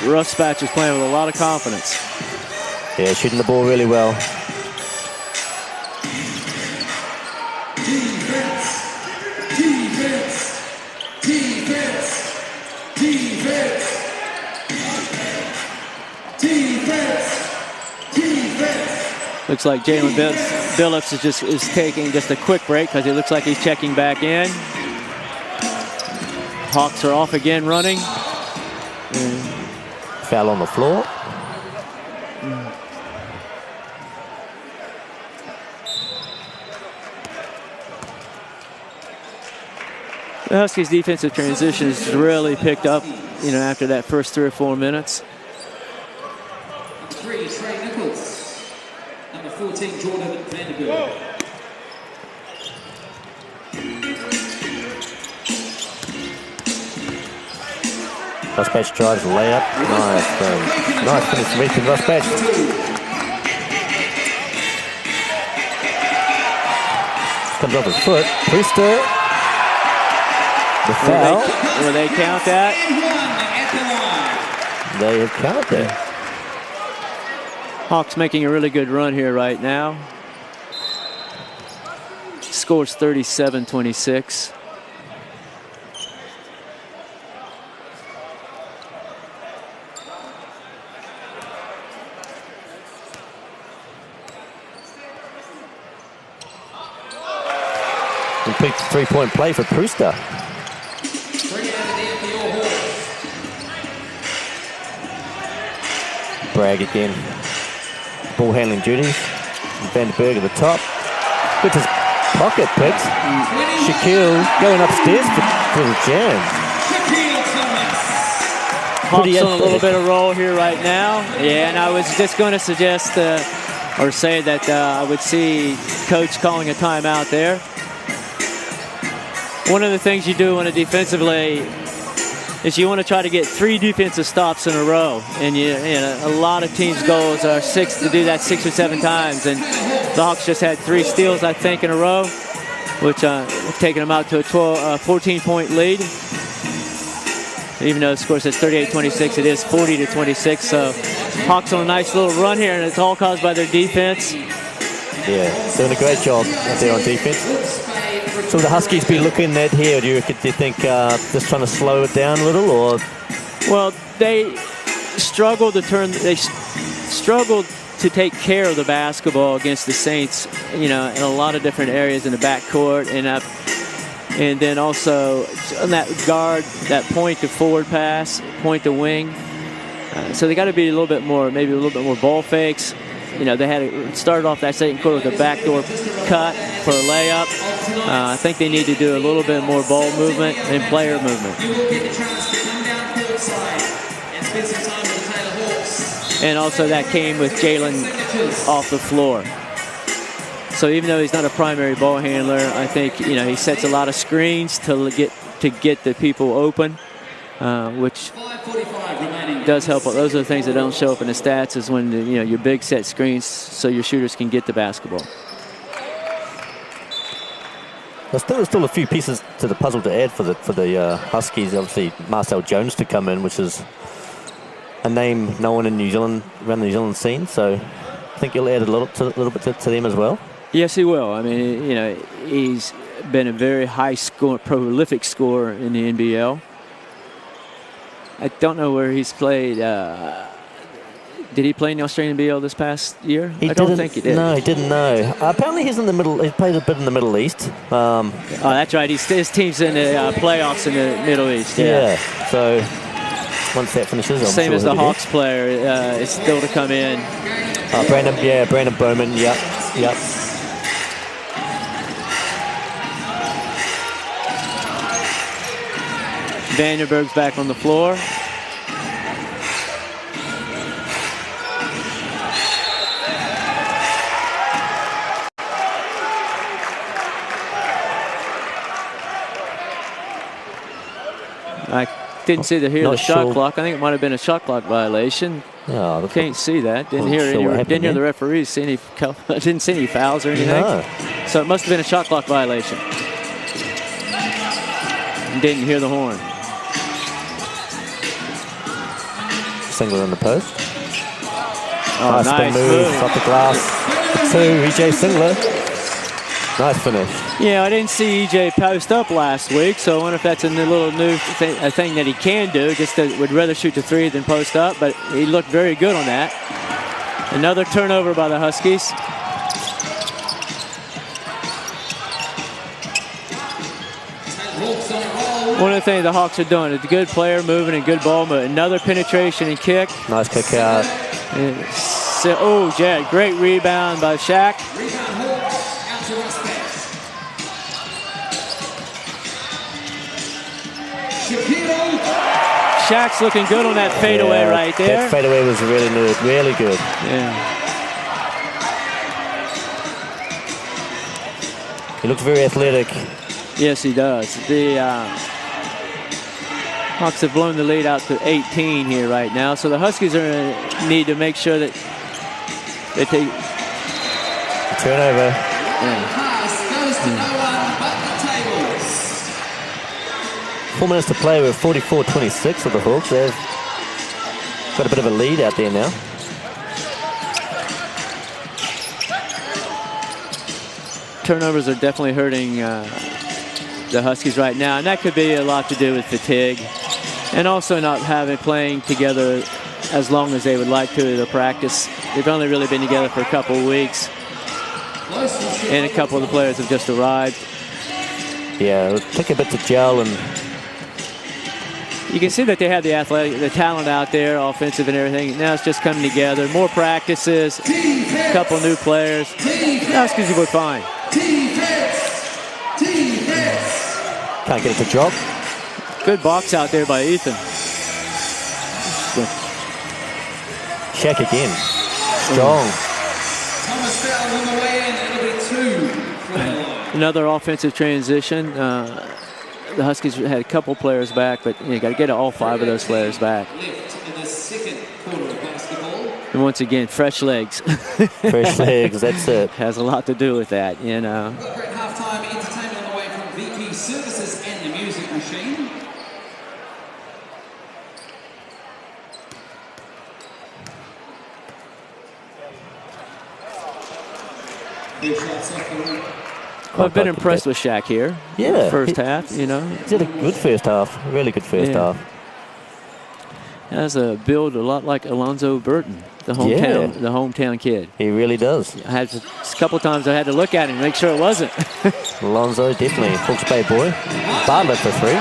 Rusbatch is playing with a lot of confidence. Yeah, shooting the ball really well. Looks like Jalen Billups is taking just a quick break because it looks like he's checking back in. Hawks are off again running. Foul on the floor. The Huskies' defensive transition has really picked up, after that first 3 or 4 minutes. 3, Trey Nichols. Number 14, Jordan Vanderbilt. Ruspatch drives, layup. Nice finish from Ethan Ruspatch. Comes off his foot. Priester. The foul. Will they count that? They have counted it. Hawks making a really good run here right now. Scores 37-26. Complete three-point play for Priester. Bragg again. Ball handling duties. Vanderberg at the top. With his pocket picks. Shaquille going upstairs for the jam. Hawks on a little bit of roll here right now. Yeah, and I was just going to suggest or say that I would see coach calling a timeout there. One of the things you do on a defensively is you want to try to get 3 defensive stops in a row. And a lot of teams' goals are to do that 6 or 7 times. And the Hawks just had 3 steals, I think, in a row, which have taken them out to a 14-point lead. Even though the score says 38-26, it is 40-26. So Hawks on a nice little run here, and it's all caused by their defense. Yeah, doing a great job out there on defense. So the Huskies be looking at here, do you think just trying to slow it down a little, or? Well, they struggled to take care of the basketball against the Saints, in a lot of different areas in the backcourt, and then also on that guard, that point to forward pass, point to wing. So they got to be maybe a little bit more ball fakes. They started off that second quarter with a backdoor cut for a layup. I think they need to do a little bit more ball movement and player movement. And also that came with Jalen off the floor. So even though he's not a primary ball handler, I think he sets a lot of screens to get the people open, which does help. Those are the things that don't show up in the stats, is when your big set screens so your shooters can get the basketball. There's still a few pieces to the puzzle to add for the Huskies. Obviously, Marcel Jones to come in, which is a name no one in New Zealand around the New Zealand scene. So I think he'll add a little bit to them as well. Yes, he will. I mean, he's been a very prolific scorer in the NBL. I don't know where he's played. Did he play in the Australian NBL this past year? I don't think he did. No, he didn't know. Apparently he's in the middle. He played a bit in the Middle East. Oh, that's right. His team's in the playoffs in the Middle East. Yeah. So once that finishes, same as the Hawks player is still to come in. Brandon Bowman. Yep. Vanderberg's back on the floor. I didn't see the shot clock. I think it might have been a shot clock violation. No, can't see that. Didn't hear the referees see any. Didn't see any fouls or anything. No. So it must have been a shot clock violation. Didn't hear the horn. Singler on the post. Oh, nice move. Off the glass. 2, EJ Singler. Nice finish. Yeah, I didn't see EJ post up last week, so I wonder if that's a little new thing that he can do. Would rather shoot the 3 than post up, but he looked very good on that. Another turnover by the Huskies. One of the things the Hawks are doing is good player movement and good ball movement. Another penetration and kick. Nice kick out. Jed, great rebound by Shaq. Shaq's looking good on that fadeaway right there. That fadeaway was really good, really good. Yeah. He looks very athletic. Yes, he does. The Hawks have blown the lead out to 18 here right now, so the Huskies need to make sure that they take a turnover. Yeah. 4 minutes to play with 44-26 for the Hawks. They've got a bit of a lead out there now. Turnovers are definitely hurting the Huskies right now, and that could be a lot to do with fatigue and also not playing together as long as they would like to practice. They've only really been together for a couple of weeks, and a couple of the players have just arrived. Yeah, it'll take a bit to gel, and you can see that they have the talent out there, offensive and everything. Now it's just coming together. More practices, a couple new players. The Huskies will be fine. Can't get it to drop. Good box out there by Ethan. Check again. Strong. Another offensive transition. The Huskies had a couple players back, but you got to get all 5 of those players back. And once again, fresh legs. Fresh legs, that's it. Has a lot to do with that, you know. Halftime entertainment on the way from VP Services and the Music Machine. I've been impressed with Shaq here. Yeah. First half, you know. He did a good first half. Really good first half. Has a build a lot like Alonzo Burton, the hometown kid. He really does. I had a couple times I had to look at him and make sure it wasn't. Alonzo, definitely. Hawks Bay boy. Bartlett for 3.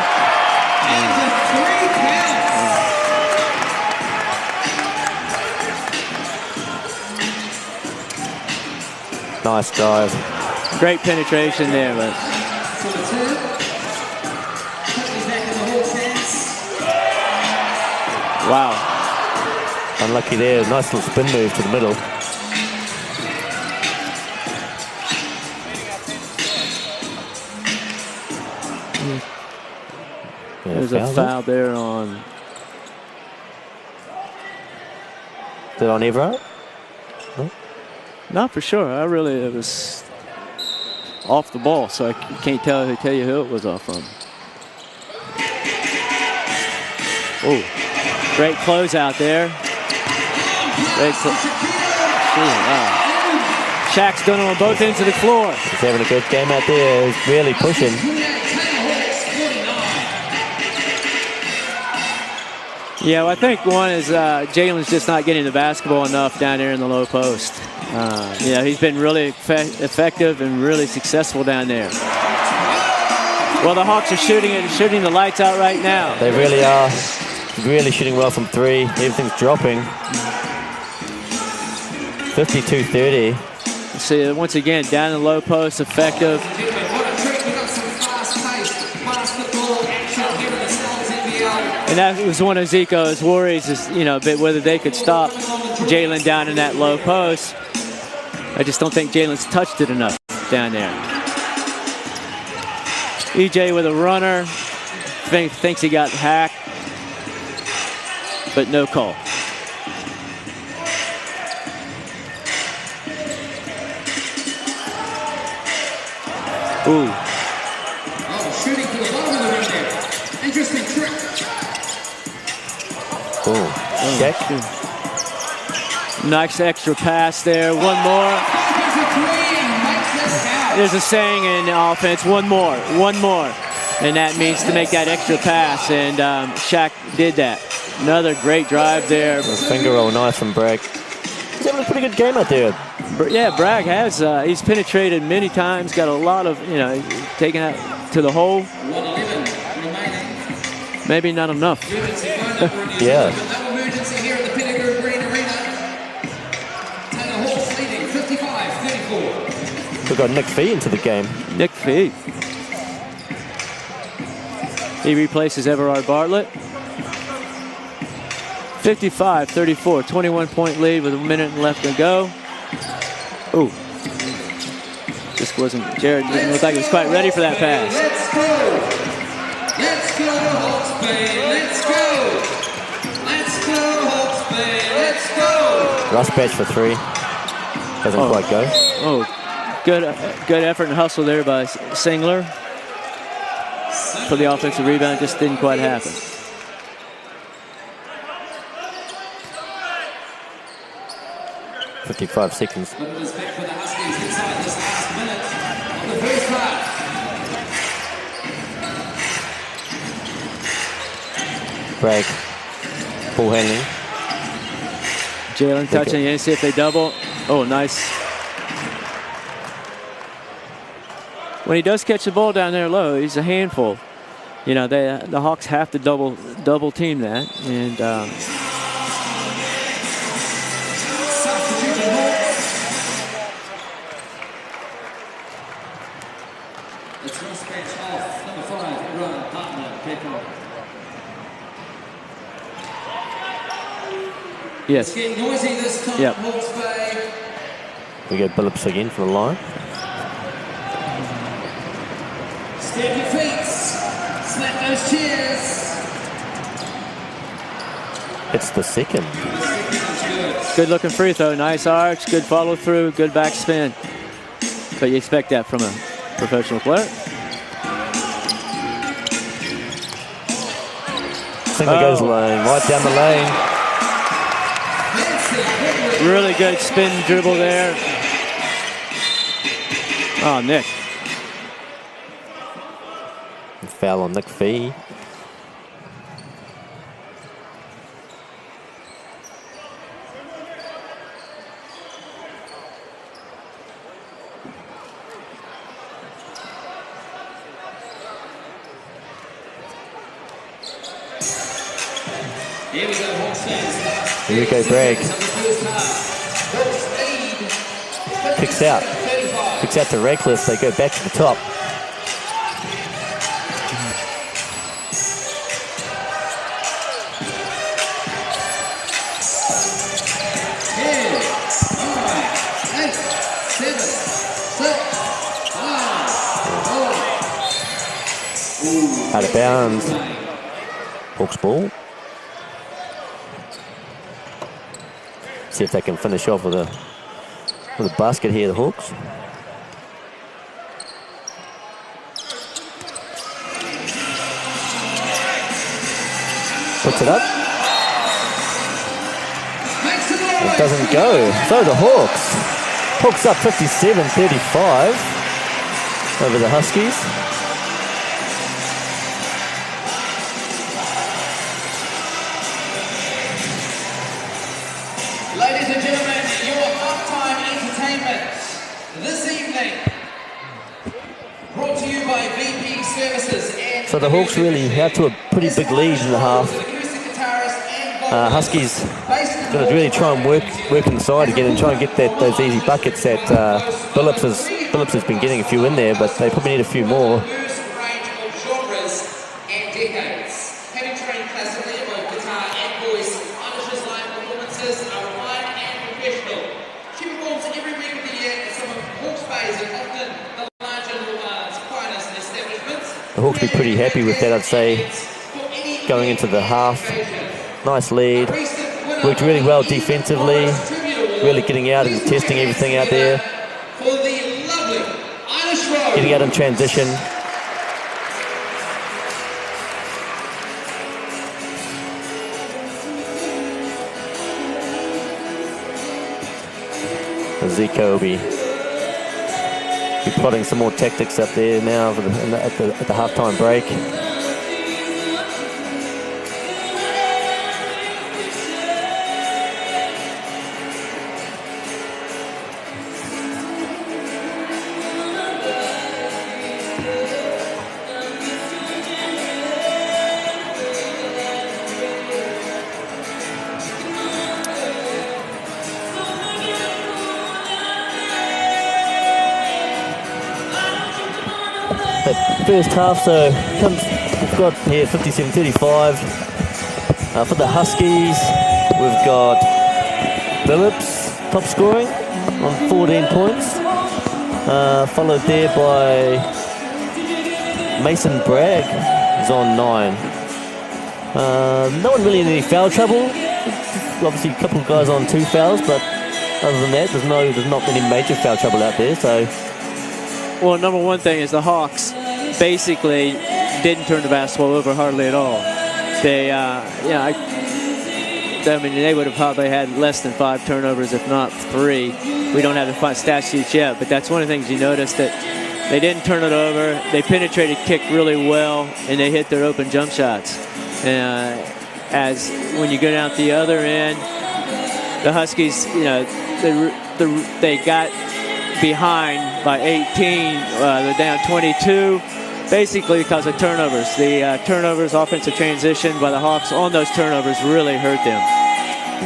Nice drive. Great penetration there, but wow. Unlucky there. Nice little spin move to the middle. There's a foul there on. Is it on Everett? No? Not for sure. It was off the ball, so I can't tell you who it was off from. Oh, great close out there. Wow. Shaq's done it on both ends of the floor. He's having a good game out there. He's really pushing. Yeah, well, I think one is Jalen's just not getting the basketball enough down there in the low post. He's been really effective and really successful down there. Well, the Hawks are shooting the lights out right now. They really are. Really shooting well from 3. Everything's dropping. 52-30. See, once again, down in the low post, effective. And that was one of Zico's worries is, a bit whether they could stop Jalen down in that low post. I just don't think Jalen's touched it enough down there. EJ with a runner. Thinks he got hacked, but no call. Ooh. Shooting to the bottom of the rim there. Interesting trick. Check. Nice extra pass there. One more. There's a saying in offense, one more. And that means to make that extra pass. And Shaq did that. Another great drive there. Finger roll nice from Bragg. He's having a pretty good game out there. Yeah, Bragg has. He's penetrated many times. Got a lot of, taking it to the hole. Maybe not enough. Yeah. We've got Nick Fee into the game. Nick Fee. He replaces Everard Bartlett. 55-34, 21-point lead with a minute left to go. Ooh. This wasn't, Jared didn't look like he was quite ready for that pass. Let's go. Let's go, Hawke's Bay. Let's go. Let's go, Hawke's Bay. Let's go. Rush patch for 3. Doesn't quite go. Oh, good effort and hustle there by Singler. For the offensive rebound, just didn't quite happen. "55 seconds. But it is back for the Huskies inside this last minute of the first half. Bragg. Ball handling. Jalen touching in, see if they double. Oh, nice. When he does catch the ball down there low, he's a handful. You know, the Hawks have to double team that, and Substitution Hawks. It's Ross bench off. Number 5, Ryan Partner, kick off. yes. It's getting noisy this time, Yep. Hawke's Bay. We get Billups again from the line. Stamp your feet. Slap those chairs. It's the second. Good looking free throw, nice arch, good follow through, good backspin. But you expect that from a professional player. Singler goes lane, right down the lane. Really good spin dribble there. Oh, Nick. Foul on Nick Fee. Here we go, Hawks fans. Enrico Bragg kicks out. Kicks out to Radcliffe. They go back to the top. Out of bounds. Hawks ball. See if they can finish off with a basket here, the Hawks. Puts it up. It doesn't go. So the Hawks. Hawks up 57-35 over the Huskies. Ladies and gentlemen, your halftime entertainment this evening brought to you by VP Services and So the Hawks really had to a pretty big lead in the half. Huskies going to really try and work inside again and try and get those easy buckets that Billups has been getting a few in there, but they probably need a few more. The Hawks be pretty happy with that, I'd say, going into the half. Nice lead. Worked really well defensively, really getting out and testing everything out there. Getting out in transition. Zico will be plotting some more tactics up there now for at the halftime break. that first half. So we've got here 57-35. For the Huskies, we've got Phillips top scoring on 14 points, followed there by Mason Bragg is on 9. No one really in any foul trouble. Obviously a couple of guys on 2 fouls, but other than that, there's not any major foul trouble out there. So, well, number one thing is the Hawks basically didn't turn the basketball over hardly at all. They, I mean, they would have probably had less than 5 turnovers, if not 3. We don't have the stat sheets yet, but that's one of the things you notice, that they didn't turn it over. They penetrated kick really well, and they hit their open jump shots. As when you go down the other end, the Huskies, they got behind by 18. They're down 22. Basically because of turnovers. The turnovers, offensive transition by the Hawks on those turnovers really hurt them.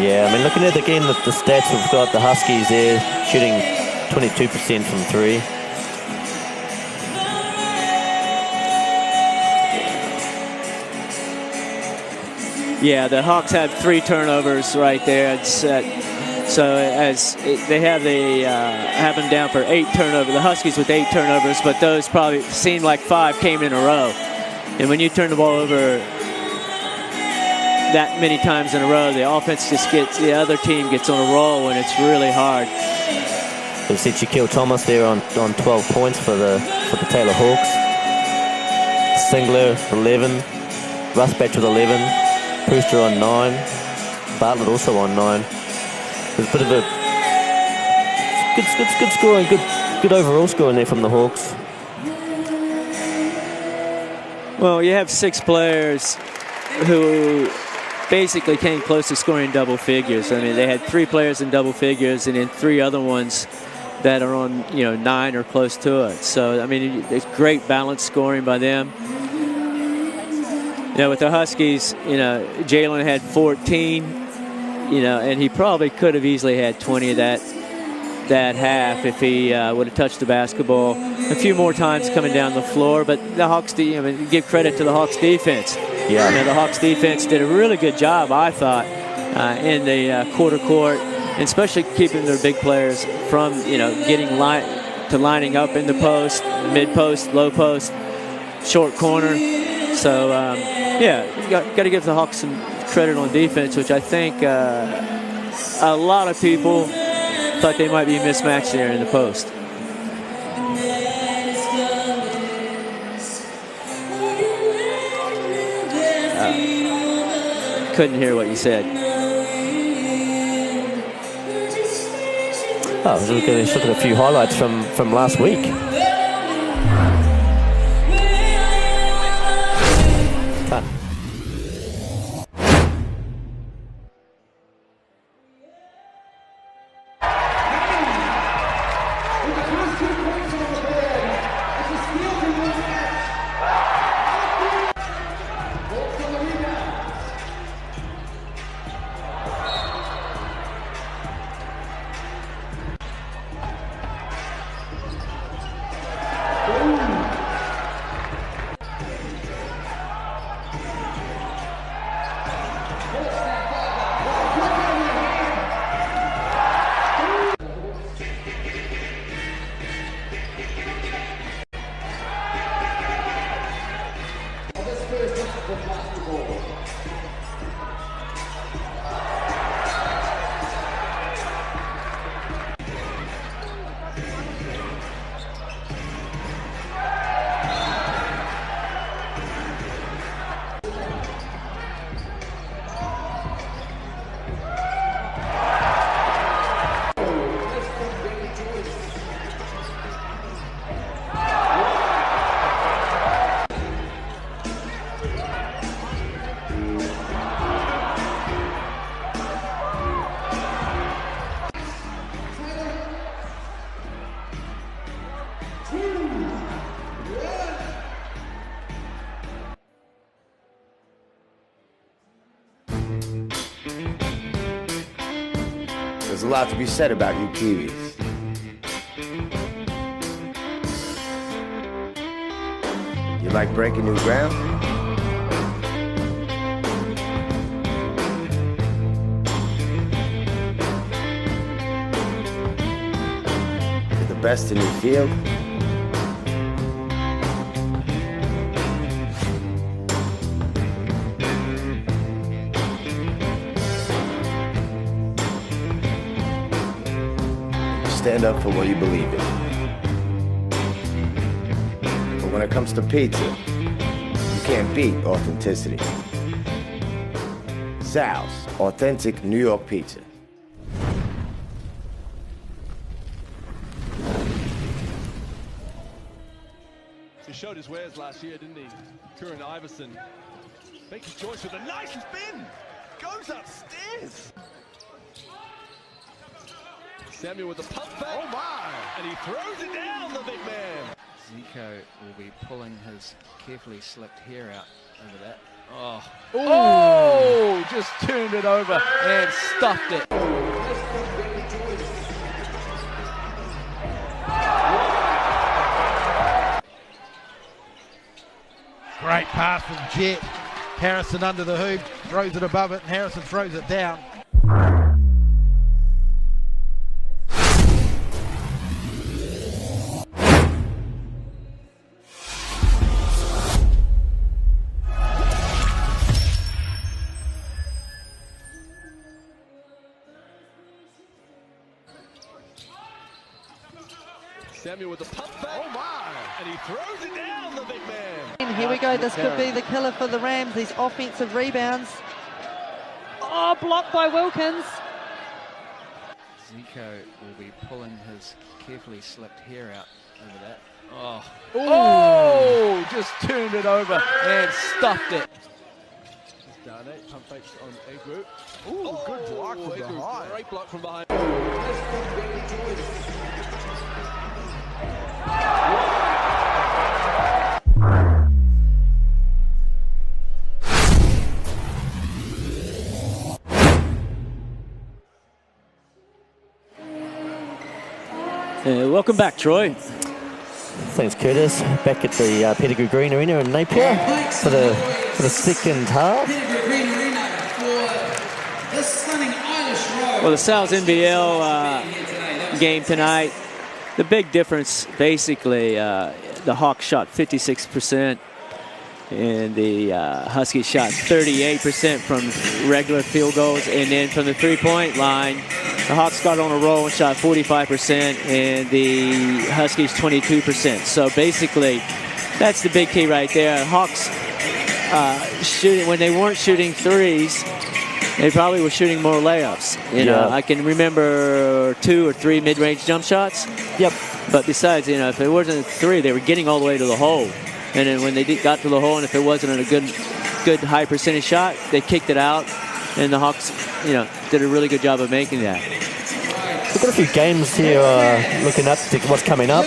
Yeah, I mean, looking at again the stats, we've got the Huskies there shooting 22% from 3. Yeah, the Hawks had 3 turnovers right there. So as they have them down for 8 turnovers, the Huskies with 8 turnovers, but those probably seemed like 5 came in a row. And when you turn the ball over that many times in a row, the offense just the other team gets on a roll, and it's really hard. We've seen Shaquille Thomas there on 12 points for the Taylor Hawks. Singler 11, Rusbatch with 11, Brewster on 9, Bartlett also on 9. There's a bit of a good scoring, good overall scoring there from the Hawks. Well, you have 6 players who basically came close to scoring double figures. I mean, they had 3 players in double figures, and then 3 other ones that are on 9 or close to it. So I mean, it's great balanced scoring by them. With the Huskies, Jalen had 14. And he probably could have easily had 20 of that half if he would have touched the basketball a few more times coming down the floor. But the Hawks, give credit to the Hawks defense. Yeah. The Hawks defense did a really good job, I thought, in the quarter court, and especially keeping their big players from getting lining up in the post, mid post, low post, short corner. So you got to give the Hawks some credit on defense, which I think a lot of people thought they might be mismatched there in the post. Couldn't hear what you said. I was going to look at a few highlights from last week. There's a lot to be said about you Kiwis. like breaking new ground? You're the best in your field? Stand up for what you believe in. But when it comes to pizza, you can't beat authenticity. Sal's Authentic New York Pizza. He showed his wares last year, didn't he? Kieran Iverson makes his choice with a nice spin. Goes upstairs. Samuel with the pump fake. Oh my! And he throws it down, the big man. Zico will be pulling his carefully slicked hair out over that. Oh, just turned it over and stuffed it. Great pass from Jet. Harrison under the hoop, throws it above it, and Harrison throws it down. Samuel with the pump fake. Oh my! And he throws it down, the big man. And here we go. This could be the killer for the Rams. These offensive rebounds. Oh, blocked by Wilkins. Zico will be pulling his carefully slicked hair out over that. Oh, just turned it over and stuffed it. Just done it. Pump fakes on a group. Ooh, good block from behind. Great block from behind. Welcome back, Troy. Thanks, Curtis. Back at the Pettigrew Green Arena in Napier for the second half. Well, the Sal's NBL game tonight, the big difference, basically, the Hawks shot 56%, and the Huskies shot 38% from regular field goals, and then from the three-point line, the Hawks got on a roll and shot 45%, and the Huskies 22%. So basically, that's the big key right there. Hawks shooting when they weren't shooting threes, they probably were shooting more layups. You know, I can remember 2 or 3 mid-range jump shots. Yep. But besides, you know, if it wasn't a 3, they were getting all the way to the hole. And then when they got to the hole, and if it wasn't a good high percentage shot, they kicked it out. And the Hawks, you know, did a really good job of making that. We've got a few games here looking up to what's coming up.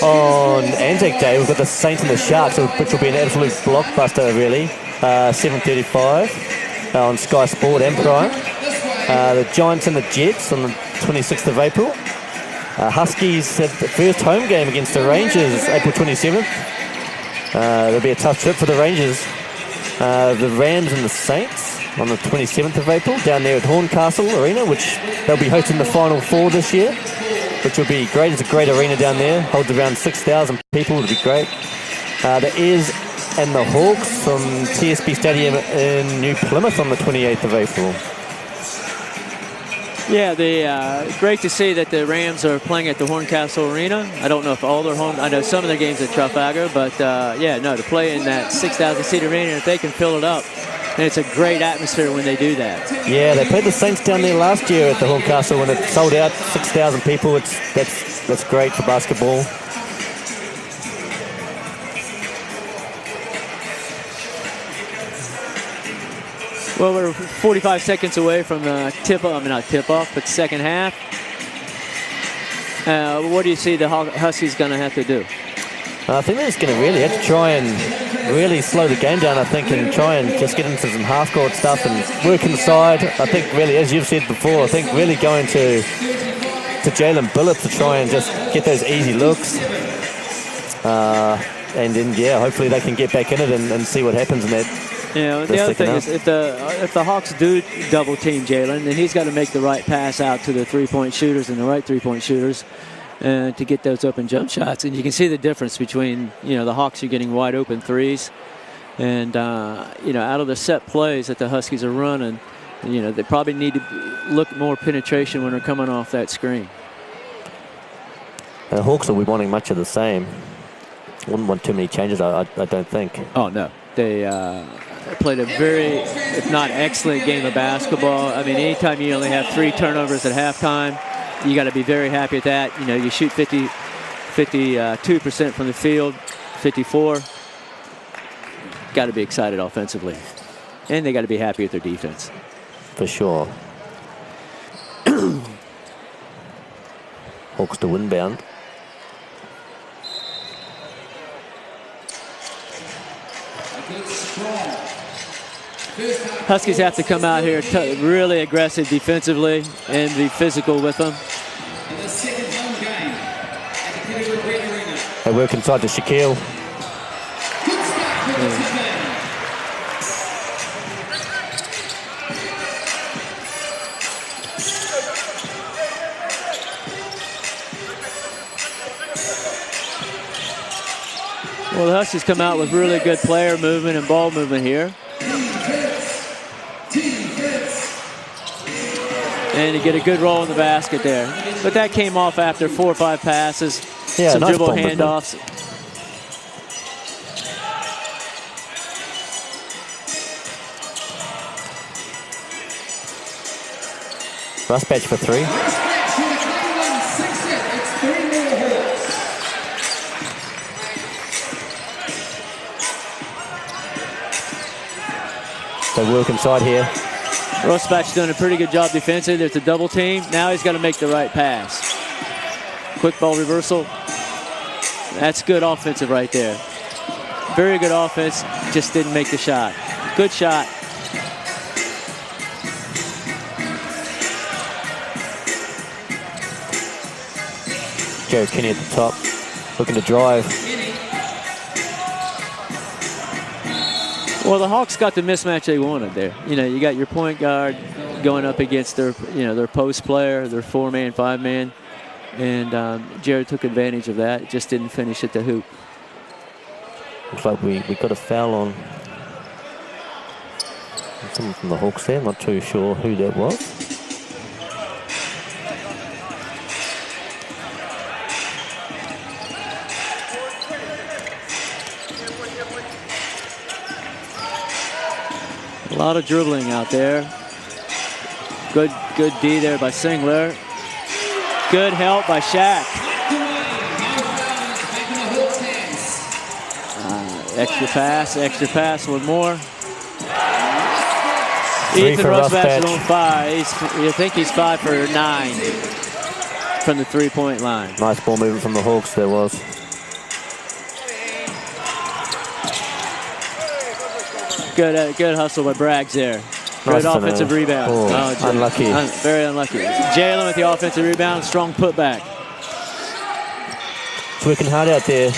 On Anzac Day, we've got the Saints and the Sharks, which will be an absolute blockbuster, really. 7:35 on Sky Sport and Prime. The Giants and the Jets on the 26th of April. Huskies at the first home game against the Rangers, April 27th. There'll be a tough trip for the Rangers. The Rams and the Saints on the 27th of April down there at Horncastle Arena, which they'll be hosting the Final Four this year, which will be great. It's a great arena down there, holds around 6,000 people. It'll be great. The Airs and the Hawks from TSB Stadium in New Plymouth on the 28th of April. Yeah, great to see that the Rams are playing at the Horncastle Arena. I don't know if all their home, I know some of their games at Trafalgar, but to play in that 6,000-seat arena, if they can fill it up, and it's a great atmosphere when they do that. Yeah, they played the Saints down there last year at the Horncastle when it sold out 6,000 people. That's great for basketball. Well, we're 45 seconds away from the tip-off, but second half. What do you see the Huskies going to have to do? I think they're just going to really have to try and really slow the game down, I think, and try and just get into some half-court stuff and work inside. I think really, as you've said before, I think really going to Jalen Billups to try and just get those easy looks. And then, yeah, hopefully they can get back in it and see what happens in that. Yeah, the other thing is if the Hawks do double team Jalen, then he's got to make the right pass out to the three-point shooters and the right three-point shooters to get those open jump shots. And you can see the difference between, the Hawks are getting wide open threes and, out of the set plays that the Huskies are running, they probably need to look more penetration when they're coming off that screen. The Hawks will be wanting much of the same. Wouldn't want too many changes, I don't think. Oh, no. They played a very, if not excellent game of basketball. I mean, anytime you only have 3 turnovers at halftime, you got to be very happy with that. You shoot 52% from the field, 54. Got to be excited offensively. And they got to be happy with their defense. For sure. Hawks to inbound. Huskies have to come out here really aggressive defensively and be physical with them. They work inside to Shaquille. Well, the Huskies come out with really good player movement and ball movement here. And you get a good roll in the basket there. But that came off after 4 or 5 passes, some nice dribble movement. handoffs. Rustbatch for 3. They work inside here. Rosbach's doing a pretty good job defensively. There's a double team. Now he's got to make the right pass. Quick ball reversal. That's good offensive right there. Very good offense. Just didn't make the shot. Good shot. Jared Kinney at the top, looking to drive. Well, the Hawks got the mismatch they wanted there. You got your point guard going up against their, their post player, their 4-man, 5-man, and Jared took advantage of that. Just didn't finish at the hoop. Looks like we got a foul on someone from the Hawks there. Not too sure who that was. A lot of dribbling out there. Good D there by Singler. Good help by Shaq. Extra pass, one more. Ethan Rosbach's on 5. You think he's 5 for 9 from the 3-point line. Nice ball movement from the Hawks there was. Good hustle by Braggs there. Good Nice offensive rebound. Unlucky. Very unlucky. Jalen with the offensive rebound. Strong putback. It's working hard out there.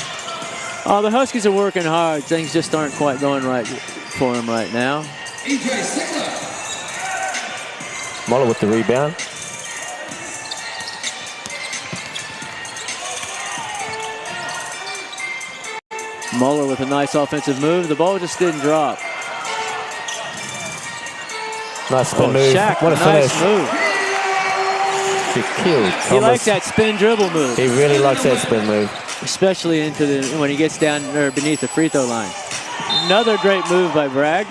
Oh, the Huskies are working hard. Things just aren't quite going right for them right now. Moller with the rebound. Moeller with a nice offensive move. The ball just didn't drop. Nice spin move. Shaq, what a nice finish. move. He likes that spin dribble move. He really likes that spin move. Especially when he gets down there beneath the free throw line. Another great move by Bragg.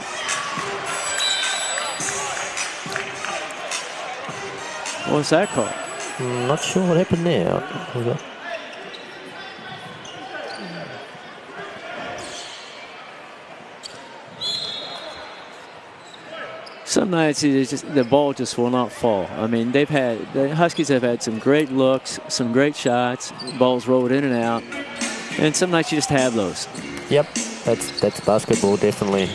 What's that called? Not sure what happened there. Some nights the ball just will not fall. I mean, the Huskies have had some great looks, some great shots, balls rolled in and out, and some nights you just have those. Yep, that's basketball, definitely.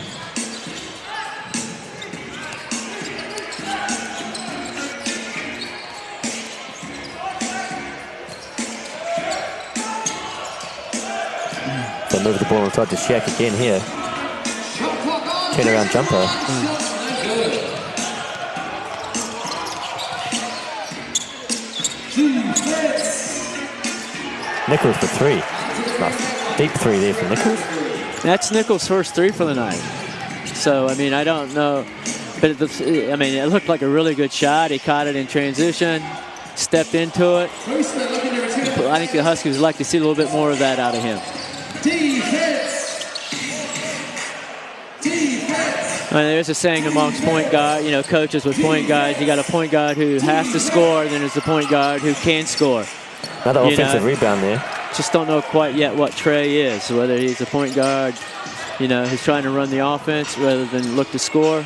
They move the ball inside to Shaq again here. Turnaround jumper. Nichols for 3. Nice. Deep 3 there for Nichols. That's Nichols' first 3 for the night. So, I mean, I don't know. But, I mean, it looked like a really good shot. He caught it in transition, stepped into it. I think the Huskies would like to see a little bit more of that out of him. I mean, there's a saying amongst point guard, you know, coaches with point guards. You got a point guard who has to score, then there's a point guard who can score. Another offensive rebound there. Just don't know quite yet what Trey is, whether he's a point guard, you know, who's trying to run the offense rather than look to score.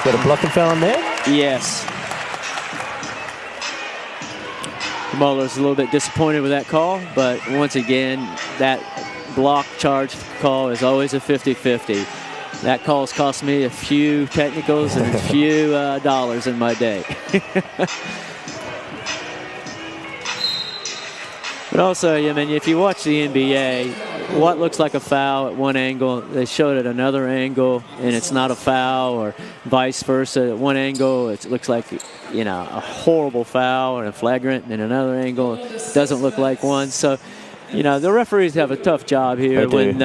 Got a blocking foul on there? Yes. Muller's a little bit disappointed with that call, but once again, that block charge call is always a 50-50. That call's cost me a few technicals and a few dollars in my day. But also, I mean, if you watch the NBA, what looks like a foul at one angle, they showed it another angle, and it's not a foul, or vice versa. At one angle, it looks like, you know, a horrible foul or a flagrant, and another angle, it doesn't look like one. So, you know, the referees have a tough job here when,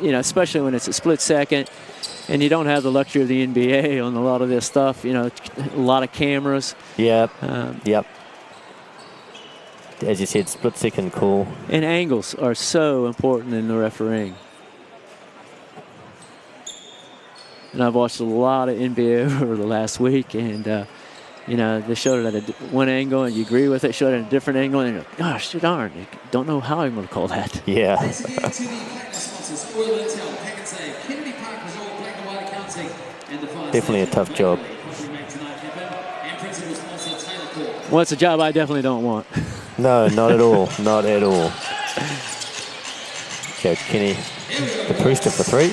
you know, especially when it's a split second, and you don't have the luxury of the NBA on a lot of this stuff. You know, a lot of cameras. Yep. Yep. As you said, split second call. And angles are so important in the refereeing. And I've watched a lot of NBA over the last week, and you know, they showed it at one angle, and you agree with it. Showed it at a different angle, and you're like, gosh, darn, I don't know how I'm going to call that. Yeah. Definitely a tough job. Well, it's a job I definitely don't want. No, not at all. Not at all. Jared Kenny, the Brewster for 3.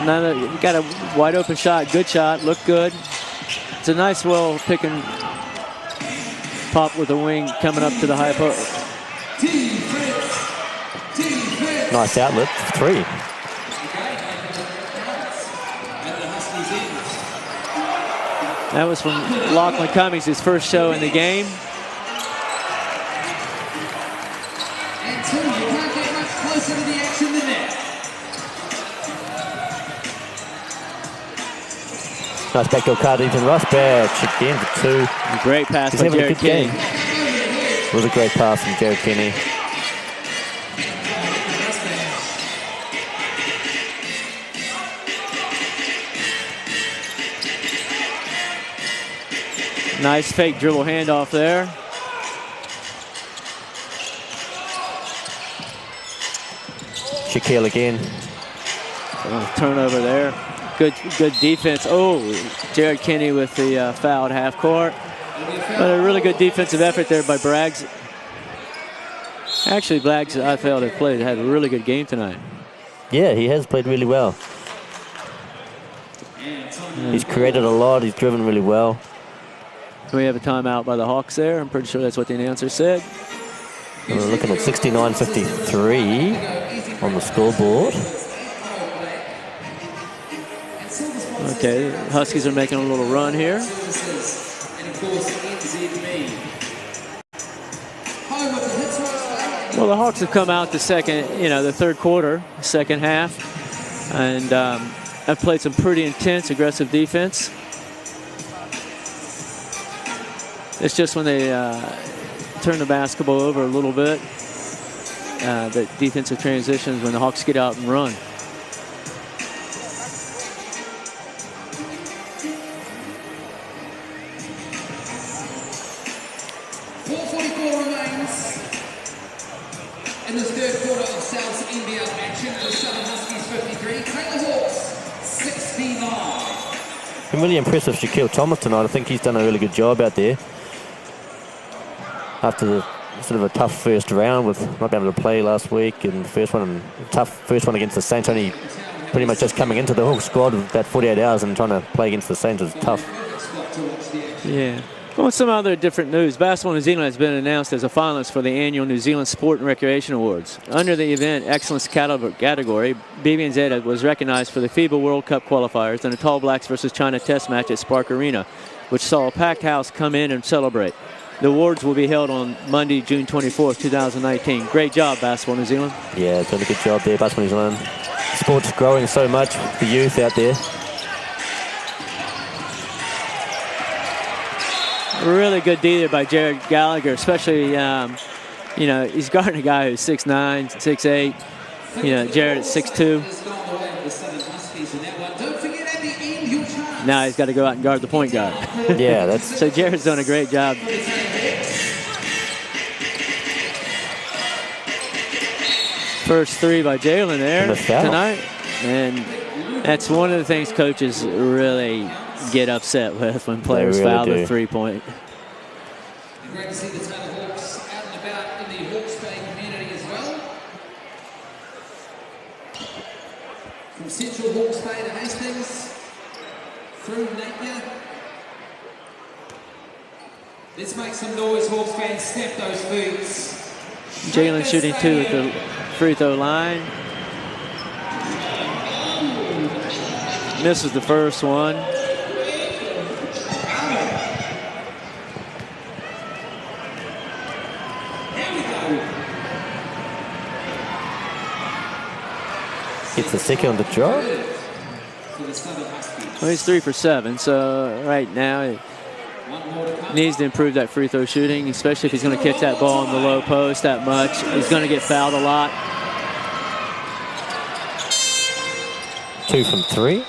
You got a wide open shot, good shot, looked good. It's a nice, well pick and pop with the wing coming up to the high post. Nice outlet, 3. That was from Lachlan Cummings, his first show in the game. And 2, you can't get much closer to the action than that. Nice backdoor card, Ethan Rosbach again for 2. Great pass by Jared Kenny. It was a great pass from Jared Kenny. Nice fake dribble handoff there. Shaquille again. Turnover there. Good defense. Oh, Jared Kenny with the foul at half court. But a really good defensive effort there by Braggs. Actually, Braggs, I felt, had a really good game tonight. Yeah, he has played really well. He's created a lot. He's driven really well. We have a timeout by the Hawks there. I'm pretty sure that's what the announcer said. And we're looking at 69-53 on the scoreboard. Okay, Huskies are making a little run here. Well, the Hawks have come out the third quarter, second half, and have played some pretty intense, aggressive defense. It's just when they turn the basketball over a little bit, the defensive transitions, when the Hawks get out and run. In the third quarter of South's NBL action, the Southern Huskies 53, Taylor Hawks 69. Been really impressive, Shaquille Thomas tonight. I think he's done a really good job out there. After the sort of a tough first round with not being able to play last week, and tough first one against the Saints, only pretty much just coming into the Hawks squad with about 48 hours and trying to play against the Saints was tough. Yeah. Well, some other different news. Basketball New Zealand has been announced as a finalist for the annual New Zealand Sport and Recreation Awards. Under the event excellence category, BB&Z was recognized for the FIBA World Cup qualifiers and the Tall Blacks versus China test match at Spark Arena, which saw a packed house come in and celebrate. The awards will be held on Monday, June 24th, 2019. Great job, Basketball New Zealand. Yeah, done a good job there, Basketball New Zealand. Sport's growing so much, the youth out there. Really good D there by Jared Gallagher, especially, you know, he's guarding a guy who's 6'9", 6'8". You know, Jared at 6'2". Now he's got to go out and guard the point guard. Yeah, that's... So Jared's done a great job. First three by Jalen there tonight. And that's one of the things coaches really get upset with when players foul the three-point. Great to see the Taylor Hawks out and about in the Hawke's Bay community as well. From Central Hawke's Bay to Hastings, through Napier. Let's make some noise, Hawks fans. Step those boots. Jalen shooting 2 at the free throw line. Misses the first one. Gets the second on the job. Well, he's 3 for 7, so right now he needs to improve that free throw shooting, especially if he's going to kick that ball in the low post that much. He's going to get fouled a lot. 2 from 3.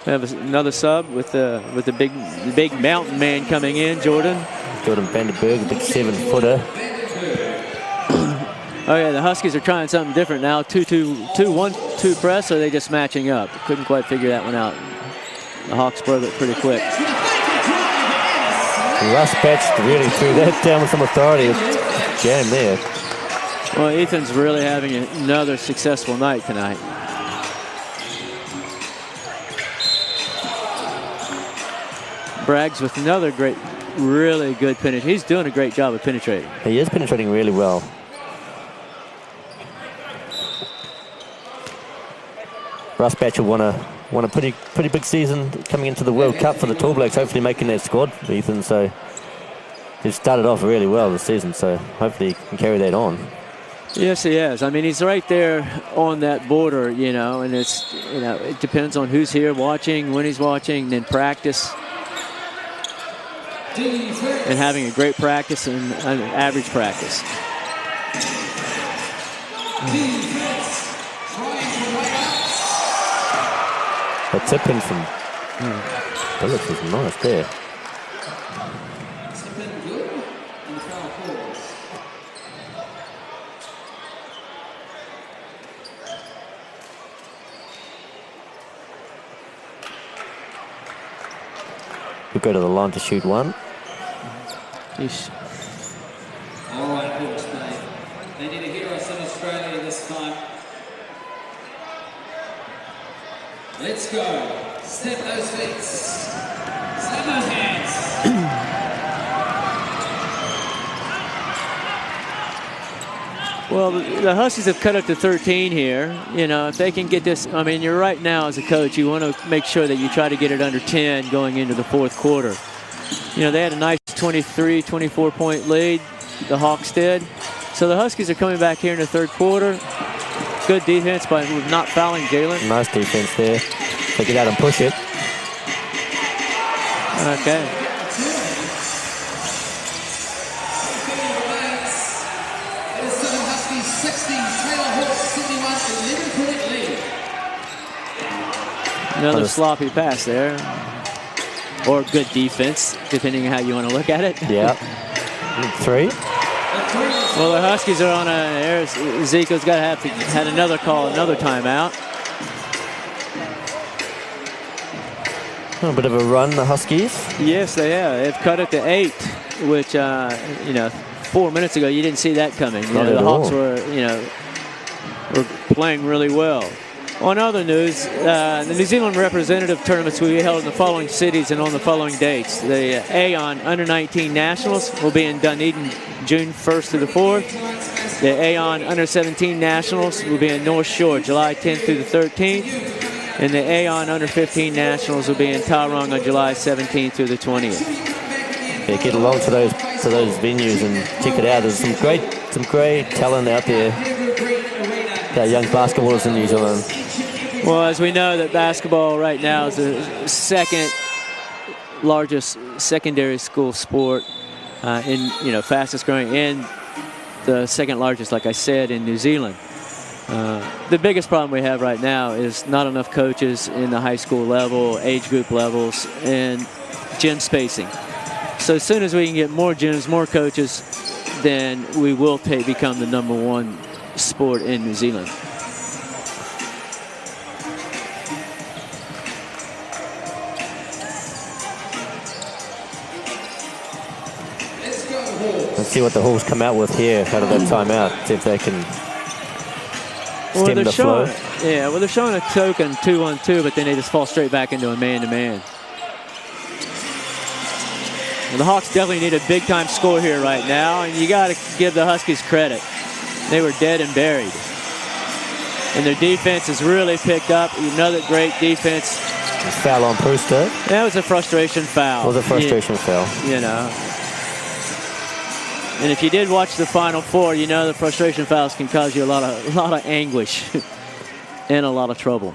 We have another sub with the big mountain man coming in, Jordan Vandenberg, a big 7-footer. Oh yeah, the Huskies are trying something different now. 2-2-1-2 press, or are they just matching up? Couldn't quite figure that one out. The Hawks broke it pretty quick. Russ Patch really threw that down with some authority. Jam there. Well, Ethan's really having another successful night tonight. Braggs with another great, really good penetration. He's doing a great job of penetrating. He is penetrating really well. Russ Batch will want a pretty big season coming into the World Cup for the Tall Blacks, hopefully making that squad, Ethan. So he's started off really well this season, so hopefully he can carry that on. Yes, he has. I mean, he's right there on that border, you know, and it's, you know, it depends on who's here watching, when he's watching, then practice. And having a great practice and an average practice. A tip in from Billups was nice there. We'll go to the line to shoot one. Yeesh. All right, Hawks Bay. They need to hear us in Australia this time. Let's go. Step those feet. Step those hands. Well, the Huskies have cut it to 13 here. You know, if they can get this, I mean, you're right now as a coach, you want to make sure that you try to get it under 10 going into the fourth quarter. You know, they had a nice 23, 24-point lead, the Hawks did. So the Huskies are coming back here in the third quarter. Good defense by not fouling Jalen. Nice defense there. Take it out and push it. Okay. Another sloppy pass there. Or good defense, depending on how you want to look at it. Yeah. 3. Well, the Huskies are on a... Zico's got to have had another call, another timeout. A bit of a run, the Huskies. Yes, they have. They've cut it to 8, which, you know, 4 minutes ago, you didn't see that coming. You know, the Hawks were, you know, were playing really well. On other news, the New Zealand representative tournaments will be held in the following cities and on the following dates. The Aon Under-19 Nationals will be in Dunedin June 1st through the 4th. The Aon Under-17 Nationals will be in North Shore July 10th through the 13th. And the Aon Under-15 Nationals will be in Tauranga July 17th through the 20th. Yeah, get along to those venues and check it out. There's some great talent out there. Young basketballers in New Zealand. Well, as we know, that basketball right now is the second largest secondary school sport, fastest growing, and the second largest, like I said, in New Zealand. The biggest problem we have right now is not enough coaches in the high school level, age group levels, and gym spacing. So as soon as we can get more gyms, more coaches, then we will become the #1 sport in New Zealand. Let's see what the Hawks come out with here out of that timeout. See if they can stem the flow. Yeah, well, they're showing a token 2-on-2, but then they just fall straight back into a man-to-man. Well, the Hawks definitely need a big-time score here right now, and you got to give the Huskies credit. They were dead and buried. And their defense has really picked up. Another great defense. Foul on Brewster. That was a frustration foul. It was a frustration foul. You know. And if you did watch the Final Four, you know the frustration fouls can cause you a lot of anguish and a lot of trouble.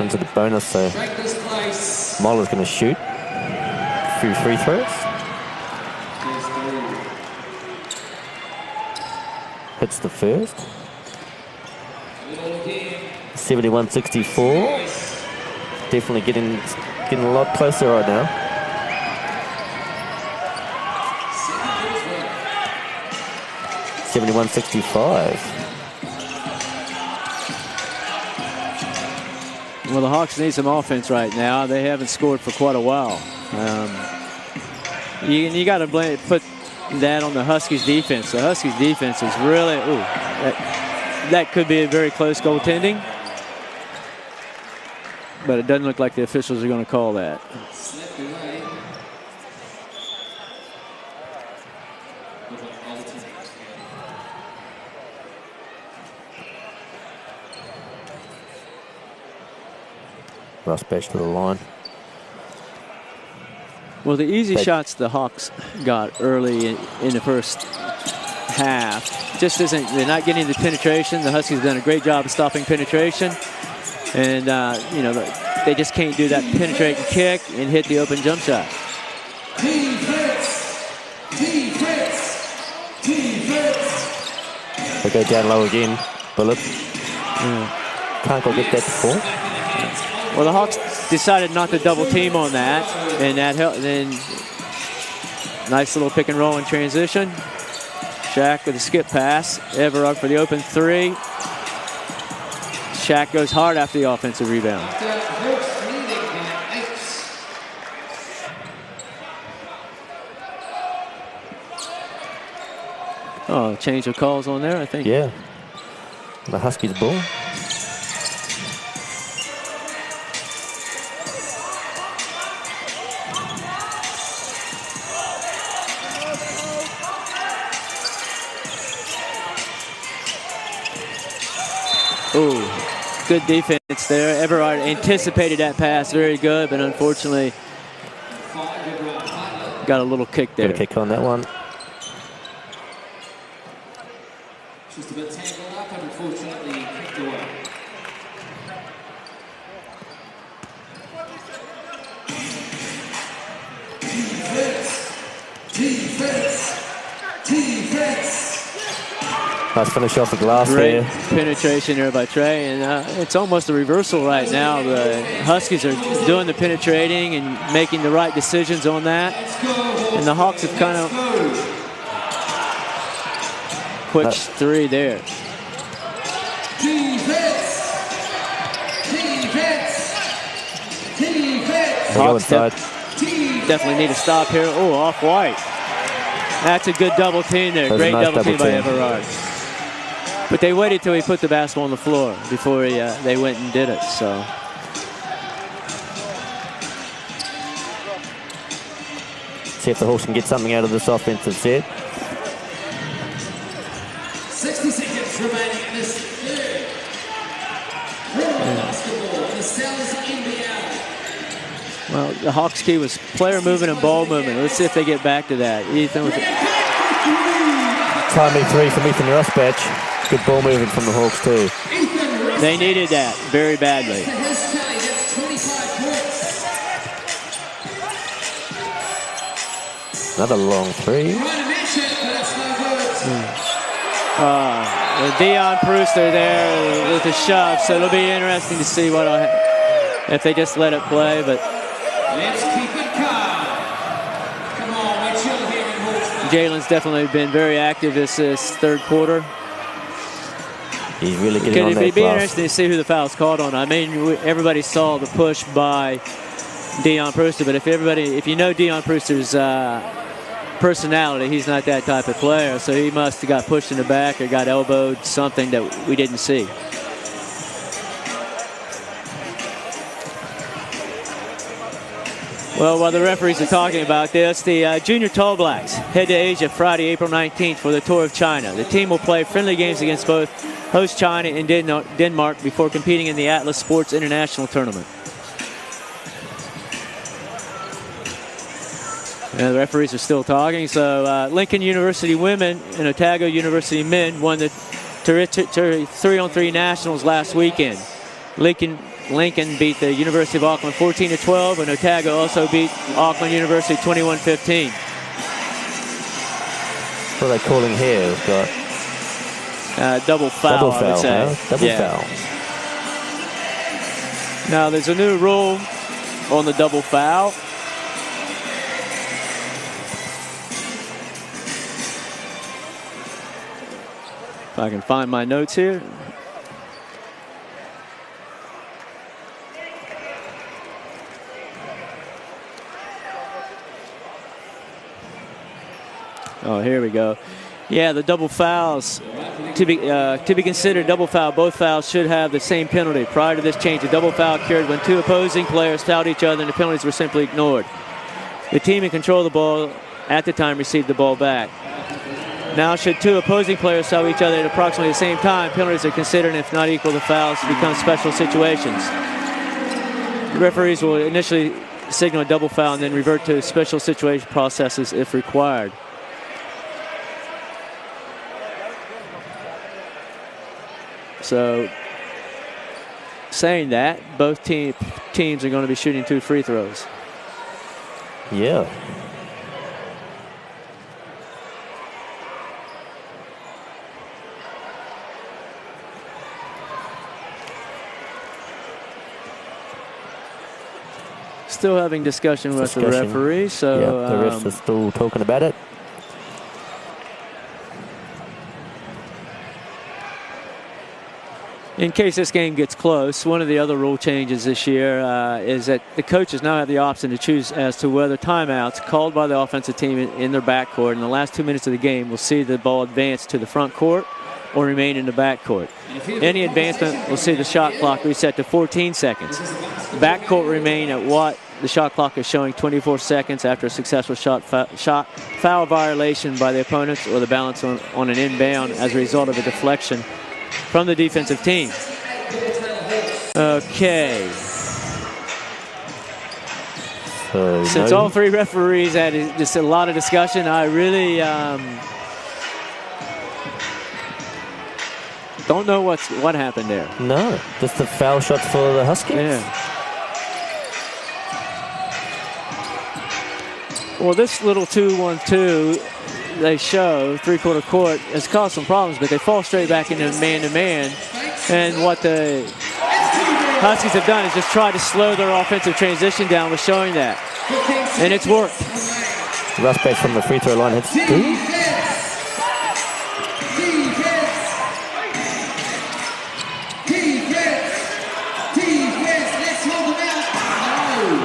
Into the bonus, so Moller's going to shoot a few free throws. Hits the first. 71-64. Definitely getting a lot closer right now. $71-65. Well, the Hawks need some offense right now. They haven't scored for quite a while. You got to put that on the Huskies defense. The Huskies defense is really, that could be a very close goaltending. But it doesn't look like the officials are going to call that. Russ back to the line. Well, the easy shots the Hawks got early in the first half just isn't, they're not getting the penetration. The Huskies have done a great job of stopping penetration. And, they just can't do that penetrating kick and hit the open jump shot. They go down low again. Bullet. Can't go get that before. Well, the Hawks decided not to double team on that, and that helped. Then nice little pick and roll in transition. Shaq with a skip pass. Everard for the open three. Shaq goes hard after the offensive rebound. Oh, change of calls on there, I think. Yeah. The Huskies ball. Ooh, good defense there. Everard anticipated that pass very good, but unfortunately got a little kick there. Got a kick on that one. Just a bit tangled up and unfortunately kicked away. Defense. Nice finish off the glass Great there. penetration there by Trey, and it's almost a reversal right now. The Huskies are doing the penetrating and making the right decisions on that, and the Hawks have kind of quick three there. Hawks definitely need to stop here. Oh, off white. That's a good double team there. Great nice double team by team. Everard. But they waited till he put the basketball on the floor before they went and did it. So. See if the Hawks can get something out of this offensive set. 60 seconds remaining in this third. Basketball in the South NBL. Well, the Hawks key was player movement and ball movement. Let's see if they get back to that. Ethan with Timely three from Ethan Rossbatch. Good ball movement from the Hawks too. They needed that very badly. Another long three. Dion Brewster there with a shove, so it'll be interesting to see what if they just let it play. But Let's keep it calm. Come on, we're chill here in Hawks. Jalen's definitely been very active this third quarter. He's really getting on It'd that be glass. interesting to see who the foul's called on. I mean, everybody saw the push by Dion Brewster, but if you know Dion Brewster's personality, he's not that type of player, so he must have got pushed in the back or got elbowed, something that we didn't see. Well, while the referees are talking about this, the Junior Tall Blacks head to Asia Friday, April 19th for the Tour of China. The team will play friendly games against both host China and Denmark before competing in the Atlas Sports International Tournament. And the referees are still talking. So Lincoln University women and Otago University men won the 3-on-3 nationals last weekend. Lincoln beat the University of Auckland 14-12, and Otago also beat Auckland University 21-15. What are they calling here? We've got double foul, I would say. Double foul. Now there's a new rule on the double foul. If I can find my notes here. Oh, here we go. Yeah, the double fouls, to be considered double foul, both fouls should have the same penalty. Prior to this change, a double foul occurred when two opposing players fouled each other and the penalties were simply ignored. The team in control of the ball at the time received the ball back. Now, should two opposing players foul each other at approximately the same time, penalties are considered, and if not equal, the fouls become special situations. The referees will initially signal a double foul and then revert to special situation processes if required. So, saying that, both teams are going to be shooting 2 free throws. Yeah. Still having discussion with the referee. So yeah, the refs are still talking about it. In case this game gets close, one of the other rule changes this year is that the coaches now have the option to choose as to whether timeouts called by the offensive team in their backcourt in the last 2 minutes of the game will see the ball advance to the front court or remain in the backcourt. Any advancement will see the shot clock reset to 14 seconds. Backcourt remain at what the shot clock is showing 24 seconds after a successful foul violation by the opponents or the balance on an inbound as a result of a deflection from the defensive team. Okay. Since all 3 referees had just a lot of discussion, I really don't know what happened there. No, just the foul shots for the Huskies. Yeah. Well, this little 2-1-2 they show, 3-quarter court, has caused some problems, but they fall straight back into man-to-man. And what the Huskies have done is just try to slow their offensive transition down with showing that. And it's worked. Rossbatch from the free throw line hits 2.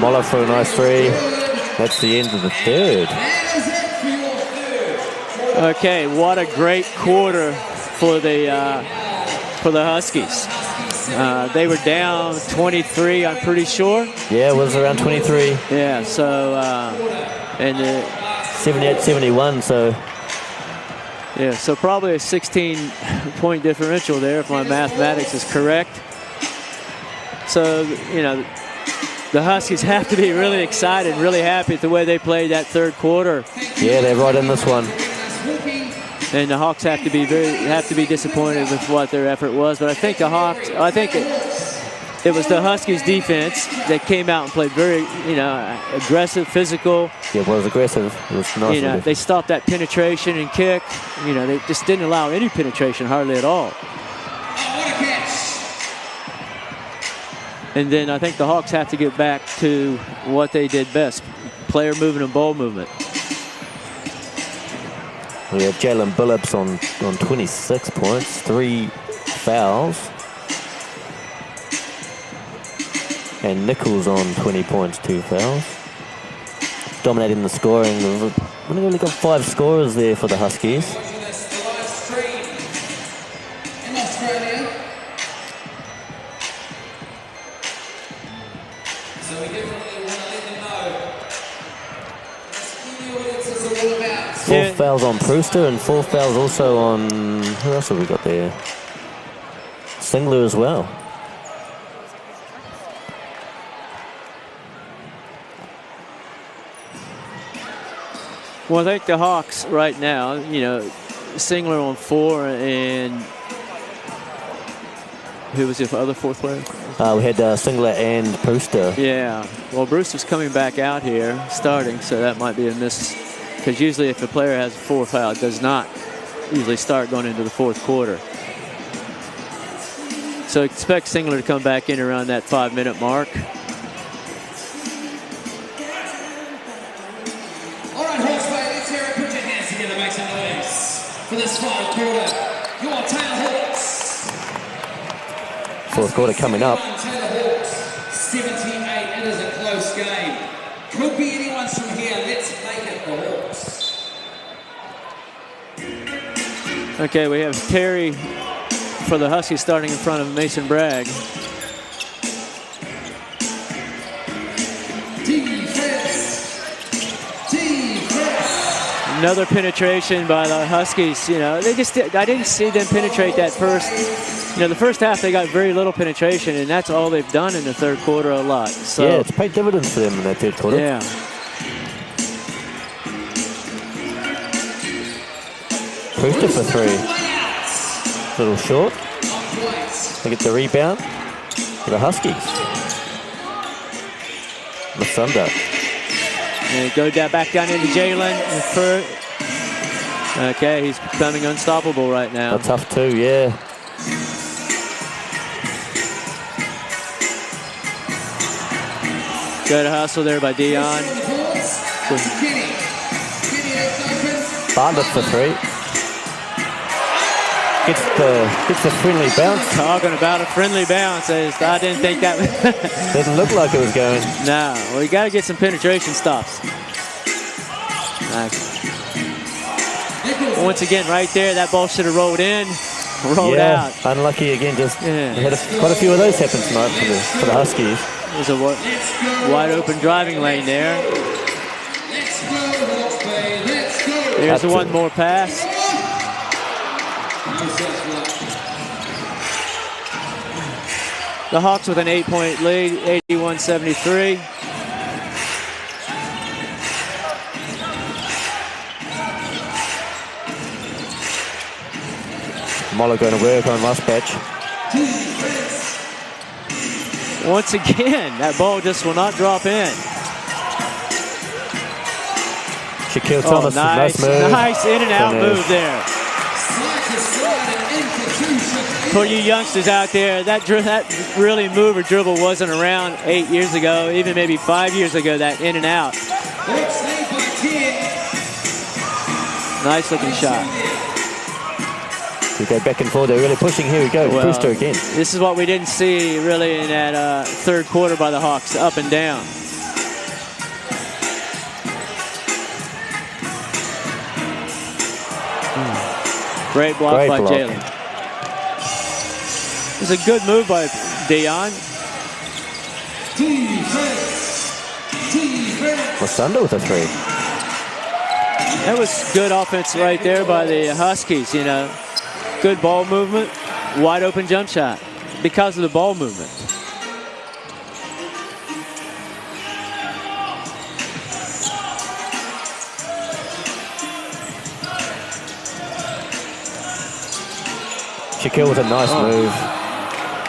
Moller for a nice 3. That's the end of the third. Okay, what a great quarter for the Huskies. They were down 23, I'm pretty sure. Yeah, it was around 23. Yeah, so and 78-71, so. Yeah, so probably a 16-point differential there if my mathematics is correct. So, you know, the Huskies have to be really excited, really happy at the way they played that third quarter. Yeah, they're right in this one. And the Hawks have to be disappointed with what their effort was. But I think the Hawks, it was the Huskies defense that came out and played very, you know, aggressive, physical. Yeah, it was aggressive. It was nice. You know, they stopped that penetration and kick. You know, they just didn't allow any penetration hardly at all. And then I think the Hawks have to get back to what they did best: player movement and ball movement. We had Jalen Billups on 26 points, 3 fouls. And Nichols on 20 points, 2 fouls. Dominating the scoring. We've only got 5 scorers there for the Huskies. In Australia. So we definitely want to let them know. The audiences are all about. 4 fouls on Brewster and 4 fouls also on, who else have we got there? Singler as well. Well, I think the Hawks right now, you know, Singler on 4 and who was the other fourth player? We had Singler and Brewster. Yeah, well, Brewster's coming back out here, starting, so that might be a miss. Because usually if a player has a 4 foul, it does not usually start going into the fourth quarter. So expect Singler to come back in around that 5-minute mark. All right, Hawks, let's hear it. Put your hands together, make some noise for this final quarter. Your Taylor Hawks. Fourth quarter coming up. Taylor Hawks, 78. It is a close game. Could be anyone's from here. Let's make it the Hawks. Okay, we have Terry for the Huskies starting in front of Mason Bragg. Another penetration by the Huskies. You know, I didn't see them penetrate that first. You know, the first half they got very little penetration, and that's all they've done in the third quarter a lot. So, yeah, it's paid dividends for them in that third quarter. Yeah. Brewster for 3. A little short. They get the rebound for the Huskies. The Thunder. And go back down into Jalen. Okay, he's becoming unstoppable right now. A tough 2, yeah. Good hustle there by Dion. Bartlett for 3. Gets the friendly bounce. Talking about a friendly bounce. I didn't think that didn't look like it was going. No, we got to get some penetration stops. Once again, right there, that ball should have rolled in, rolled out. Unlucky again. Just had quite a few of those happen tonight for the Huskies. There's a wide open driving lane there. There's the one more pass. The Hawks with an 8-point lead, 81-73. Moller going to work on Muspatch. Once again, that ball just will not drop in. Shaquille Thomas, nice move. Nice in and out move there. For you youngsters out there, that really move or dribble wasn't around 8 years ago, even maybe 5 years ago, that in and out. Nice looking shot. We go back and forth. They're really pushing. Here we go. Well, Brewster again. This is what we didn't see really in that third quarter by the Hawks, up and down. Great block by Jalen. It's a good move by Dion. Masunda with a 3. That was good offense right there by the Huskies, you know. Good ball movement, wide open jump shot because of the ball movement. Shaquille with a nice move.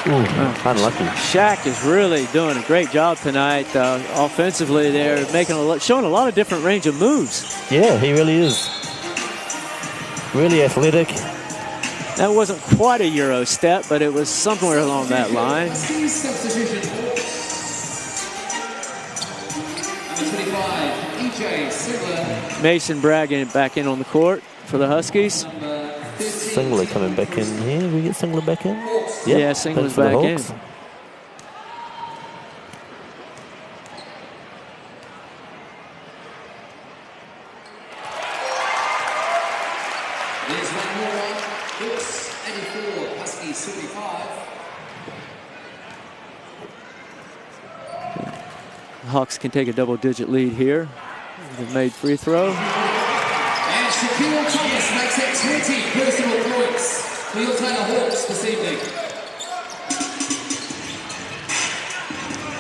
Ooh, unlucky. Shaq is really doing a great job tonight offensively. They're showing a lot of different range of moves. Yeah, he really is. Really athletic. That wasn't quite a Euro step, but it was somewhere along that line. Mason Bragg back in on the court for the Huskies. Singler coming back in here. We get Singler back in? Yep. Yeah, Singler's back in. There's one more. Hawks 84, Huskies 75. The Hawks can take a double-digit lead here. They've made free throw. And Shaquille Thomas makes it 20 personal points for your Taylor Hawks this evening.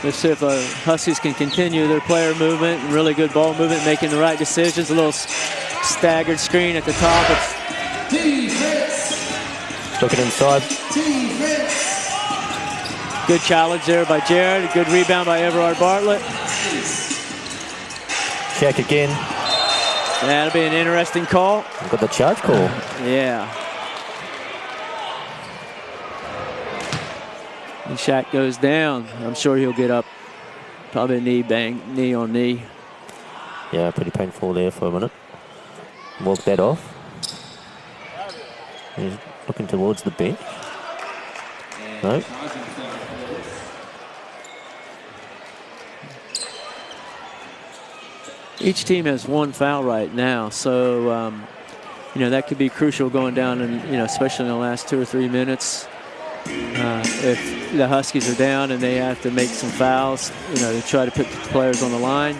Let's see if the Huskies can continue their player movement and really good ball movement, making the right decisions. A little staggered screen at the top. Looking inside. Good challenge there by Jared. Good rebound by Everard Bartlett. Check again. That'll be an interesting call. Got the charge call. Yeah. And Shaq goes down. I'm sure he'll get up. Probably a knee on knee. Yeah, pretty painful there for a minute. Walk that off. He's looking towards the bench. No. Each team has one foul right now, so you know that could be crucial going down, and especially in the last 2 or 3 minutes. If the Huskies are down and they have to make some fouls, to try to put the players on the line.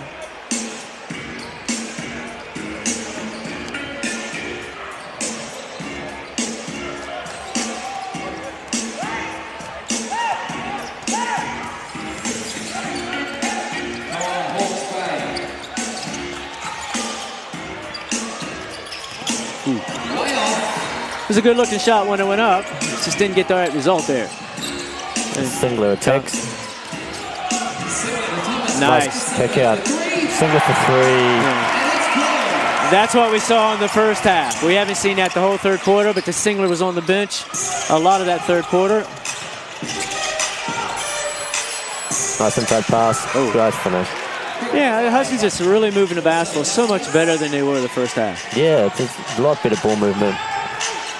It was a good looking shot when it went up. Just didn't get the right result there. Singler attacks. Nice. Pick out. Singler for 3. Yeah. That's what we saw in the first half. We haven't seen that the whole third quarter, but the Singler was on the bench a lot of that third quarter. Nice inside pass. Oh, nice finish. Yeah, the Huskies just really moving the basketball so much better than they were the first half. Yeah, just a lot better ball movement.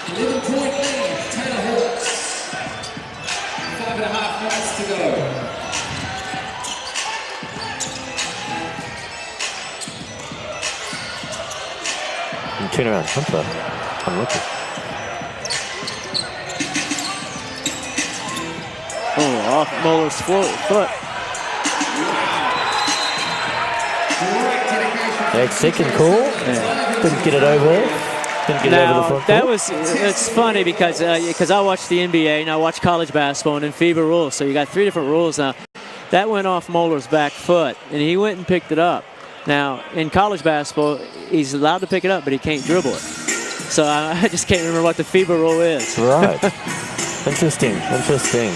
11-point lead, Taylor Hawks. 5.5 minutes to go. And turn around, Hunter. Unlucky. Oh, off Muller's foot. Yeah, second call. Yeah. Didn't get it over. It's funny because I watch the NBA and I watch college basketball and then FIBA rules. So you got 3 different rules now. That went off Muller's back foot and he went and picked it up. Now in college basketball, he's allowed to pick it up, but he can't dribble it. So I just can't remember what the FIBA rule is. Right. Interesting. Bartlett for 3.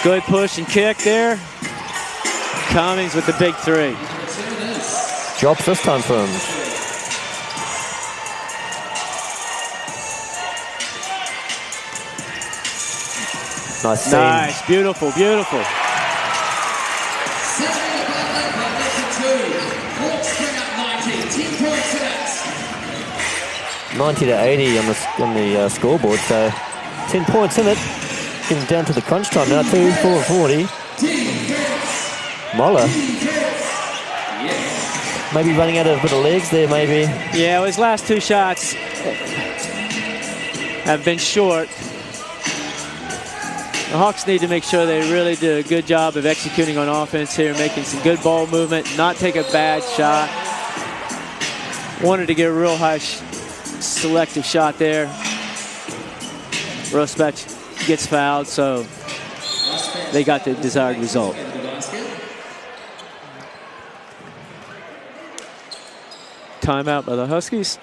Good push and kick there. Cummings with the big 3. Drops this time for him. Nice seam. Nice, beautiful. 90 to 80 on the scoreboard, so 10 points in it. Getting down to the crunch time now, 2 4 40. Moller. Maybe running out of a bit of legs there, maybe. Yeah, well, his last 2 shots have been short. The Hawks need to make sure they really do a good job of executing on offense here, making some good ball movement, not take a bad shot. Wanted to get a real high selective shot there. Rosbach gets fouled, so they got the desired result. Timeout by the Huskies.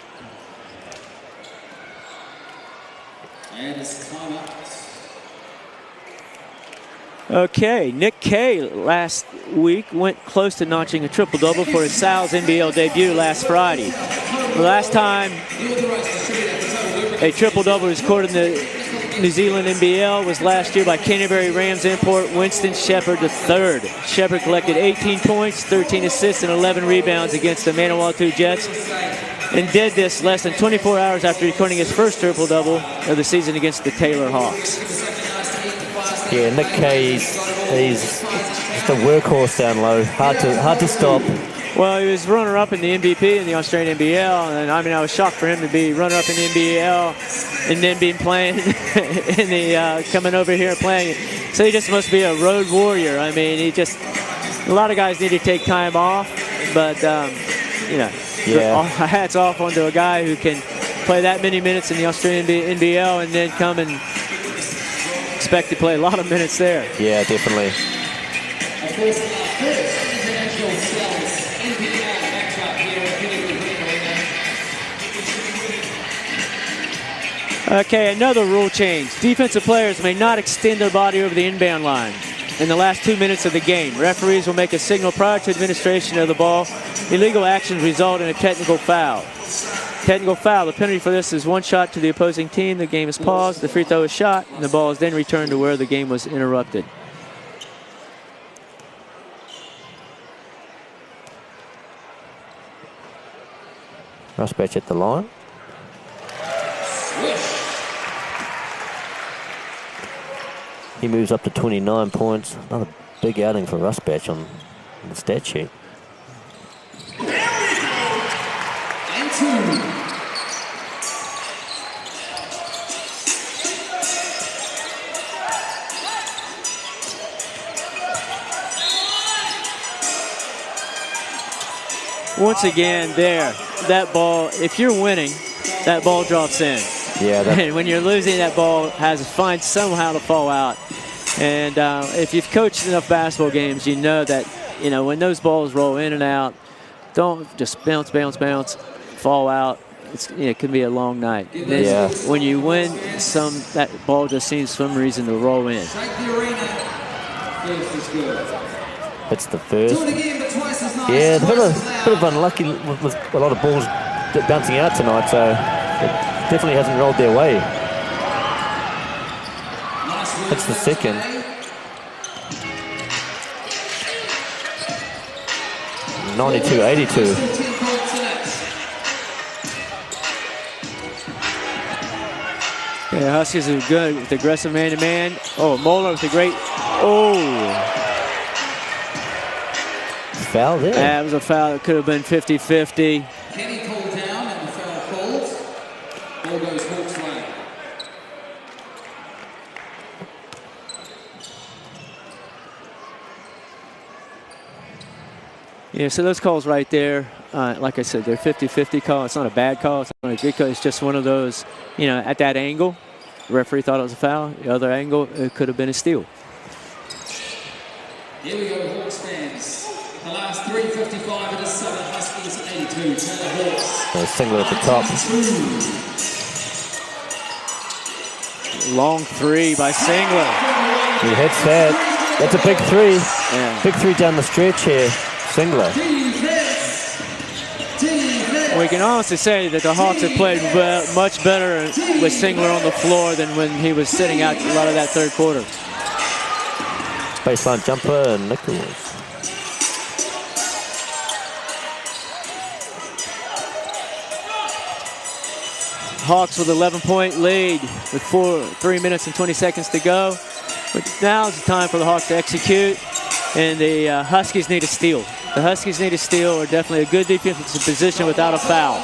And it's timeout. Okay, Nick Kay last week went close to notching a triple-double for his Sal's NBL debut last Friday. The last time a triple-double was recorded in the New Zealand NBL was last year by Canterbury Rams import Winston Shepherd III. Shepherd collected 18 points, 13 assists, and 11 rebounds against the Manawatu Jets, and did this less than 24 hours after recording his first triple-double of the season against the Taylor Hawks. Yeah, Nick Kay, he's just a workhorse down low. Hard to stop. Well, he was runner-up in the MVP in the Australian NBL, and I mean, I was shocked for him to be runner-up in the NBL and then being playing in the coming over here and playing. So he just must be a road warrior. I mean, a lot of guys need to take time off, but you know, hats off onto a guy who can play that many minutes in the Australian NBL and then come and expect to play a lot of minutes there. Yeah, definitely. Okay, another rule change. Defensive players may not extend their body over the inbound line in the last 2 minutes of the game. Referees will make a signal prior to administration of the ball. Illegal actions result in a technical foul. Technical foul. The penalty for this is 1 shot to the opposing team. The game is paused. The free throw is shot, and the ball is then returned to where the game was interrupted. Rosbach at the line. He moves up to 29 points. Another big outing for Rosbach on the stat sheet. And 2. Once again, that ball, if you're winning, that ball drops in. Yeah. And when you're losing, that ball has to find somehow to fall out. And if you've coached enough basketball games, you know that, you know, when those balls roll in and out, don't just bounce, bounce, bounce, fall out. It can be a long night. Yeah. When you win, that ball just seems for some reason to roll in. That's the first. Yeah, a bit of unlucky with a lot of balls bouncing out tonight, so it definitely hasn't rolled their way. That's the second. (92-82). Yeah, Huskies are good with aggressive man-to-man. Oh, Moeller with a great, foul there. That was a foul. It could have been 50-50. Kenny called down and the foul called. Ball goes Hawks way. Yeah, so those calls right there, like I said, they're 50-50 call. It's not a bad call. It's not a good call. It's just one of those, you know, at that angle, the referee thought it was a foul. The other angle, it could have been a steal. Here we go, Hawks fans. The last 3:55 of the Southern Huskies, 82. Taylor Hawks. Singler at the top. Long three by Singler. He hits that. That's a big three. Yeah. Big three down the stretch here. Singler. We can honestly say that the Hawks have played much better with Singler on the floor than when he was sitting out a lot of that third quarter. Baseline jumper and Nichols. Hawks with 11-point lead with 3 minutes and 20 seconds to go. But now is the time for the Hawks to execute. and the Huskies need a steal. The Huskies need a steal, or definitely a good defensive position without a foul.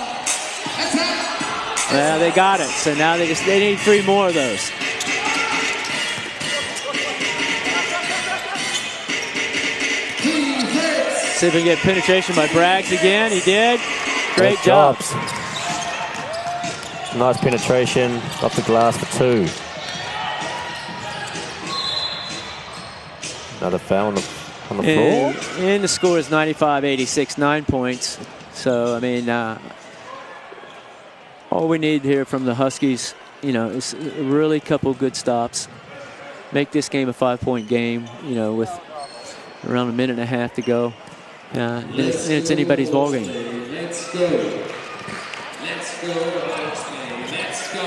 Well, they got it, so now they need 3 more of those. See if we can get penetration by Braggs again. He did. Great job. Nice penetration, off the glass for 2. Another foul on the floor. And the score is 95-86, 9 points. So, I mean, all we need here from the Huskies, you know, is really a couple good stops. Make this game a 5-point game, you know, with around a minute and a half to go. Then it's anybody's ball game. Let's go. Let's go, Hawks Bay. Let's go.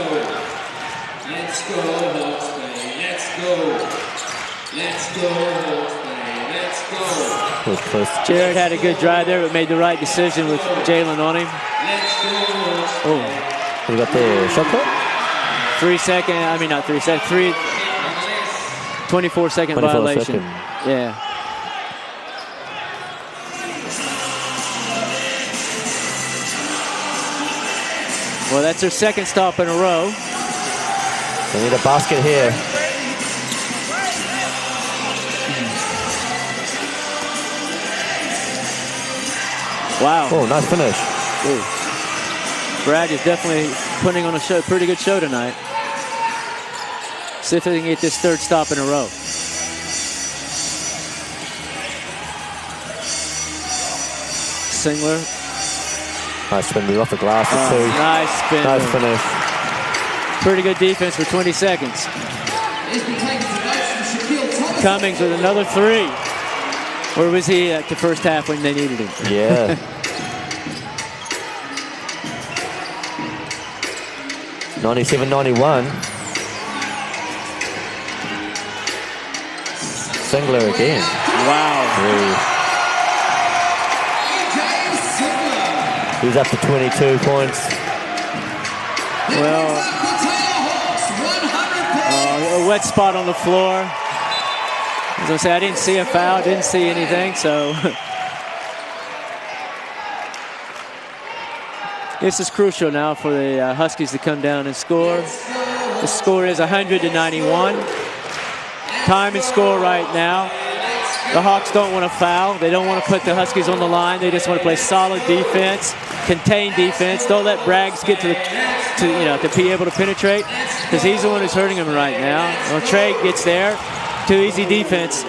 Let's go, Hawks Bay. Let's go. Let's go, Hawks Bay. Let's go. Jared had a good drive there, but made the right decision with Jalen on him. Oh, we got the shot clock? 3 second, I mean not 3 second, 24-second violation. Yeah. Well, that's their second stop in a row. They need a basket here. Wow. Oh, nice finish. Ooh. Bragg is definitely putting on a pretty good show tonight. See if they can get this 3rd stop in a row. Singler. Nice spin move off the glass for 2. Nice spin. Nice finish. Pretty good defense for 20 seconds. Cummings with another 3. Where was he at the first half when they needed him? Yeah. (97-91). Singler again. Wow. He's up to 22 points. Well, a wet spot on the floor. As I say, I didn't see a foul, didn't see anything, so this is crucial now for the Huskies to come down and score. The score is 100-91. Time and score right now. The Hawks don't want to foul. They don't want to put the Huskies on the line. They just want to play solid defense, contain defense. Don't let Braggs get to be able to penetrate, because he's the one who's hurting him right now. Well, Trey gets there. Too easy defense.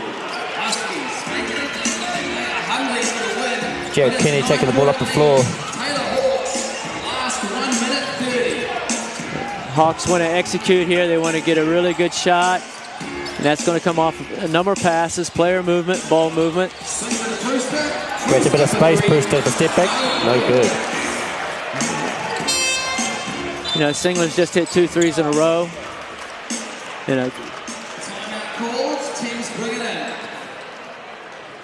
Jared Kenny taking the ball up the floor. Hawks want to execute here. They want to get a really good shot. And that's going to come off a number of passes, player movement, ball movement. Creates a bit of space, Brewster the step back. No good. You know, Singler's just hit 2 threes in a row. You know,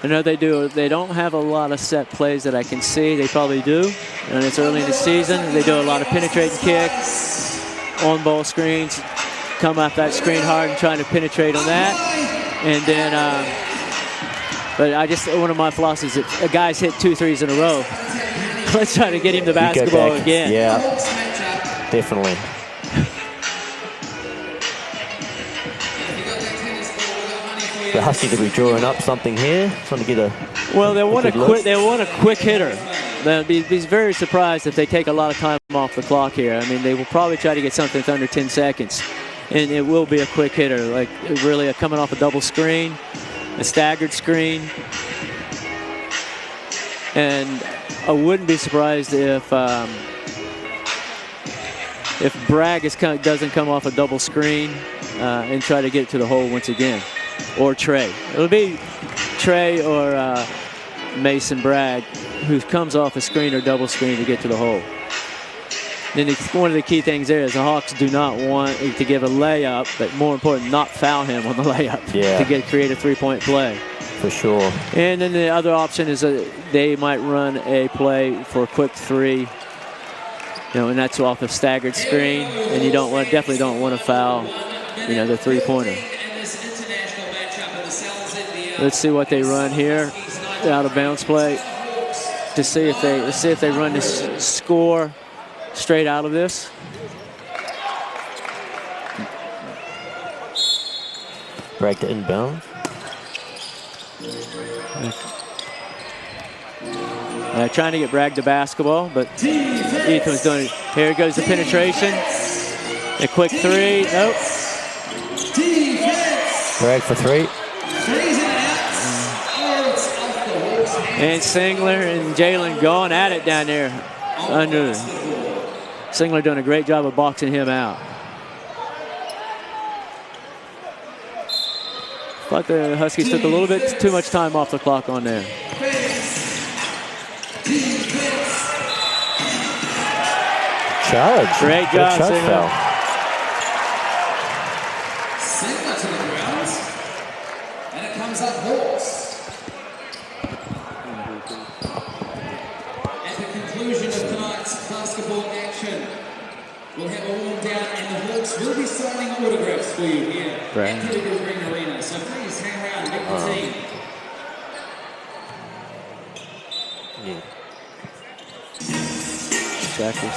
I know they do. They don't have a lot of set plays that I can see. They probably do. And it's early in the season. They do a lot of penetrating kick, on-ball screens, come off that screen hard and trying to penetrate on that. And then, but one of my philosophies is if a guy's hit 2 threes in a row, let's try to get him the basketball again. Yeah, definitely. The Huskies will be drawing up something here, trying to get a. Well, they want a quick hitter. They'll be very surprised if they take a lot of time off the clock here. I mean, they will probably try to get something under 10 seconds, and it will be a quick hitter, like really coming off a double screen, a staggered screen, and I wouldn't be surprised if Bragg doesn't come off a double screen and try to get to the hole once again. Or Trey. It'll be Trey or Mason Bragg who comes off a screen or double screen to get to the hole. Then one of the key things there is the Hawks do not want to give a layup, but more important, not foul him on the layup to create a 3-point play. For sure. And then the other option is they might run a play for a quick 3, and that's off a staggered screen, and you definitely don't want to foul, the 3-pointer. Let's see what they run here. Out of bounds play to see if they run this score straight out of this. Break to inbound. Trying to get Bragg to basketball, but Ethan's doing it. Here goes the penetration. A quick three. Nope. Bragg for three. And Singler and Jalen going at it down there. Under. Singler doing a great job of boxing him out. But the Huskies took a little bit too much time off the clock on there. Charge. Great job, Singler. Singler to the ground. And it comes up Hawks. At the conclusion of tonight's basketball action, we'll have a warm down and the Hawks will be signing autographs for you here at Pinnacle Green Arena. So please hang around, meet the team. Exactly.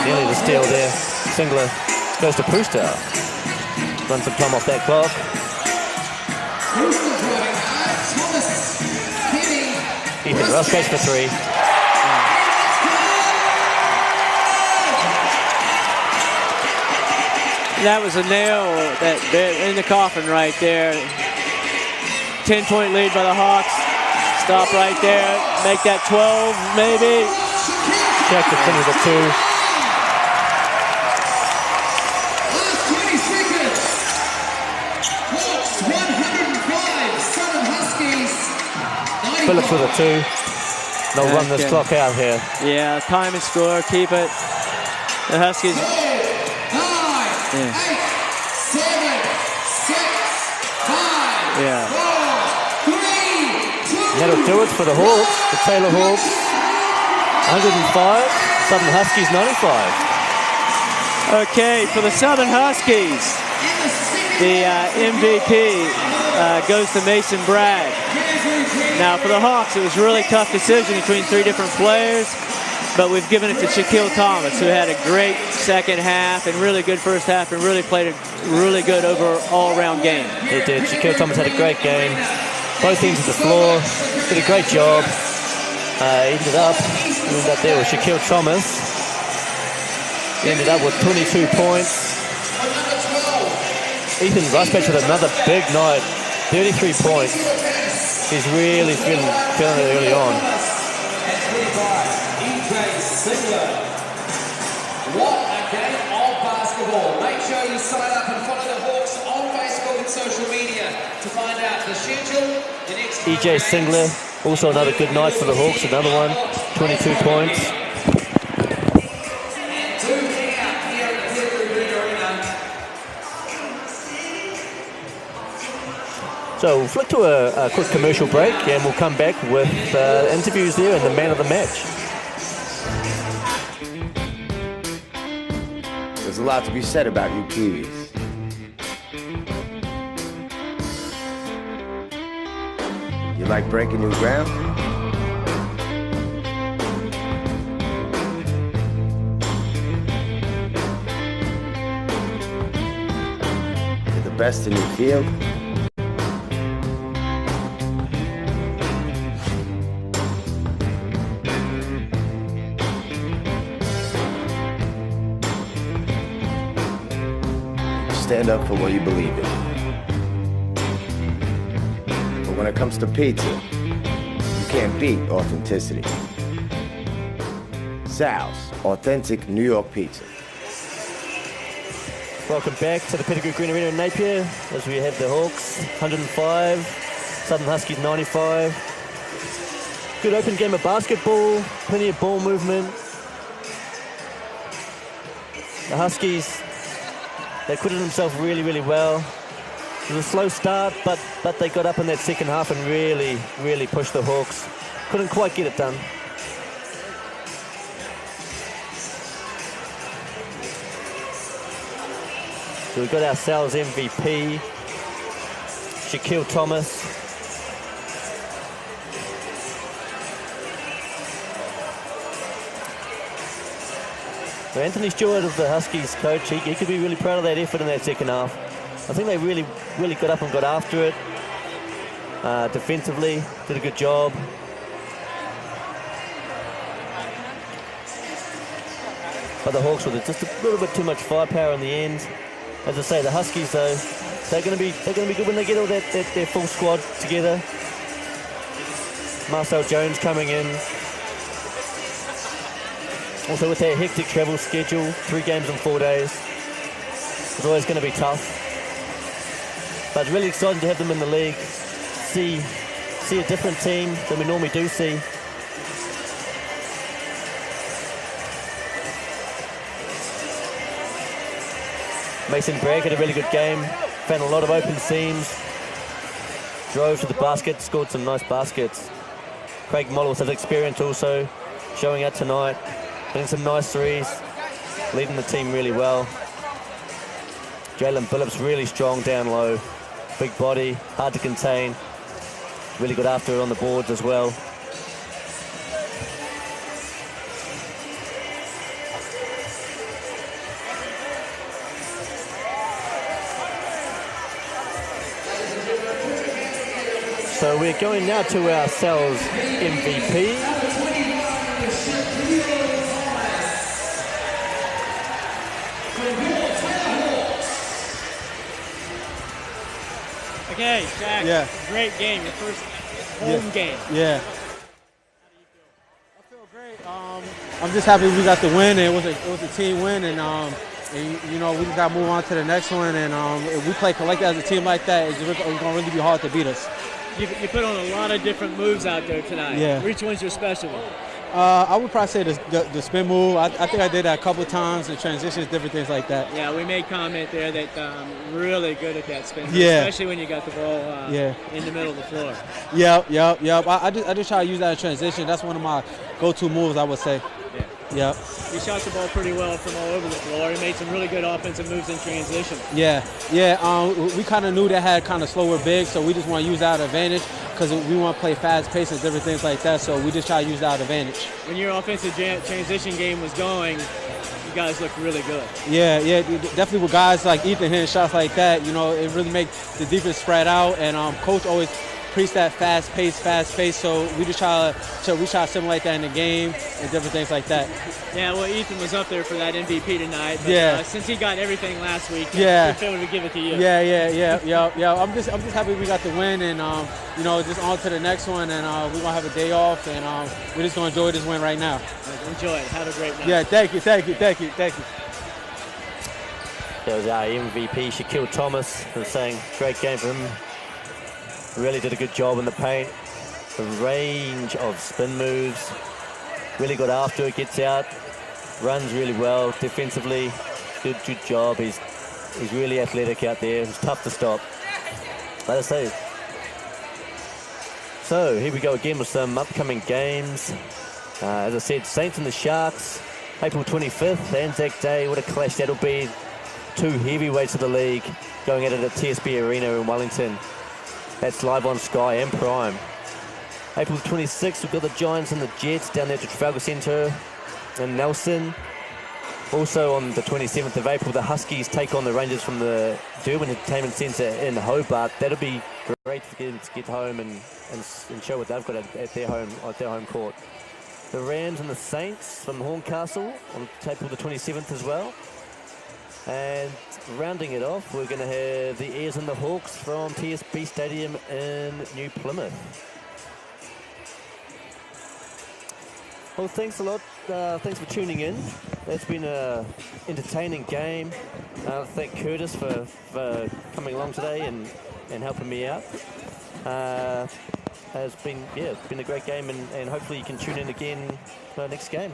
Nearly the steal there. Singler goes to Brewster. Run some time off that clock. Ethan Russ goes for three. That was a nail that in the coffin right there. 10-point lead by the Hawks. Stop right there. Make that 12, maybe. Check to finish the two. Last 20 seconds. Hawks 105. Southern Huskies 95. Phillips with a two. They'll run this clock out here. Yeah, time and score. Keep it. The Huskies. 9, 8, 7, 6, 5, Yeah. 4, 3, 2. That'll do it for the Hawks, the Taylor Hawks. 105, Southern Huskies 95. Okay, for the Southern Huskies, the MVP goes to Mason Bragg. Now for the Hawks, it was a really tough decision between three different players, but we've given it to Shaquille Thomas, who had a great second half and really good first half and really played a really good all-around game. He did. Shaquille Thomas had a great game. Both teams on the floor did a great job. Ended up there with Shaquille Thomas. He ended up with 22 points. Ethan Rusbach with another big night, 33 points. He's really feeling it early on. What a game of basketball. Make sure you sign up and follow the Hawks on Facebook and social media to find out the schedule, the next EJ Singler, also another good night for the Hawks, another one, 22 points. So we'll flick to a quick commercial break and we'll come back with interviews there and the man of the match. There's a lot to be said about you Kiwis. You like breaking new ground? You're the best in your field? Stand up for what you believe in. But when it comes to pizza, you can't beat authenticity. Sal's Authentic New York Pizza. Welcome back to the Pinnacle Green Arena in Napier as we have the Hawks 105, Southern Huskies 95. Good open game of basketball, plenty of ball movement. The Huskies, they acquitted themselves really, really well. It was a slow start, but they got up in that second half and really, really pushed the Hawks. Couldn't quite get it done. So we've got ourselves MVP, Shaquille Thomas. So Anthony Stewart is the Huskies coach. He could be really proud of that effort in that second half. I think they really got up and got after it. Defensively, did a good job. But the Hawks with just a little bit too much firepower in the end. As I say, the Huskies though, they're going to be good when they get all their full squad together. Marcel Jones coming in. Also with their hectic travel schedule, 3 games in 4 days, it's always going to be tough. But it's really exciting to have them in the league. See a different team than we normally do see. Mason Bragg had a really good game, found a lot of open seams, drove to the basket, scored some nice baskets. Craig Mollis has experience also, showing out tonight, hitting some nice threes, leading the team really well. Jalen Billups really strong down low, big body, hard to contain, really got after it on the boards as well. So we're going now to ourselves MVP. Okay, Shaq. Yeah. Great game. Your first home game. Yeah. I feel great. I'm just happy we got the win. And it was a team win, and you know, we just got to move on to the next one. And if we play collective as a team like that, it's going to really be hard to beat us. You put on a lot of different moves out there tonight. Yeah. Which one's your special one? I would probably say the spin move. I think I did that a couple of times, the transitions, different things like that. Yeah, we made comment there that really good at that spin move, Yeah. especially when you got the ball in the middle of the floor. Yep. I just try to use that in transition. That's one of my go-to moves, I would say. Yeah. He shot the ball pretty well from all over the floor. He made some really good offensive moves in transition. Yeah. We kind of knew they had kind of slower bigs, so we just want to use that advantage because we want to play fast pace and different things like that. So we just try to use that advantage. When your offensive transition game was going, you guys looked really good. Yeah, definitely with guys like Ethan hitting shots like that, you know, it really makes the defense spread out. And coach always preach that fast pace. So we just try to simulate that in the game and different things like that. Yeah, well, Ethan was up there for that MVP tonight. But, since he got everything last week, I feel we give it to you. Yeah. I'm just happy we got the win, and you know, just on to the next one, and we're gonna have a day off, and we're just gonna enjoy this win right now. Enjoy it. Have a great night. Yeah, thank you. That was our MVP, Shaquille Thomas, was saying great game for him. Really did a good job in the paint. A range of spin moves. Really got after it, gets out, runs really well defensively. Good job. He's really athletic out there. It's tough to stop. Let us say. So here we go again with some upcoming games. As I said, Saints and the Sharks, April 25th, Anzac Day. What a clash that'll be. 2 heavyweights of the league going at it at TSB Arena in Wellington. That's live on Sky and Prime. April 26th, we've got the Giants and the Jets down there to Trafalgar Centre in Nelson. Also on the 27th of April, the Huskies take on the Rangers from the Durban Entertainment Centre in Hobart. That'll be great for them to get home and show what they've got at their home court. The Rams and the Saints from Horncastle on April the 27th as well. And rounding it off, we're going to have the Airs and the Hawks from TSB Stadium in New Plymouth. Well, thanks a lot. Thanks for tuning in. It's been an entertaining game. Thank Curtis for coming along today and helping me out. It's been a great game, and hopefully you can tune in again for our next game.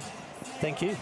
Thank you.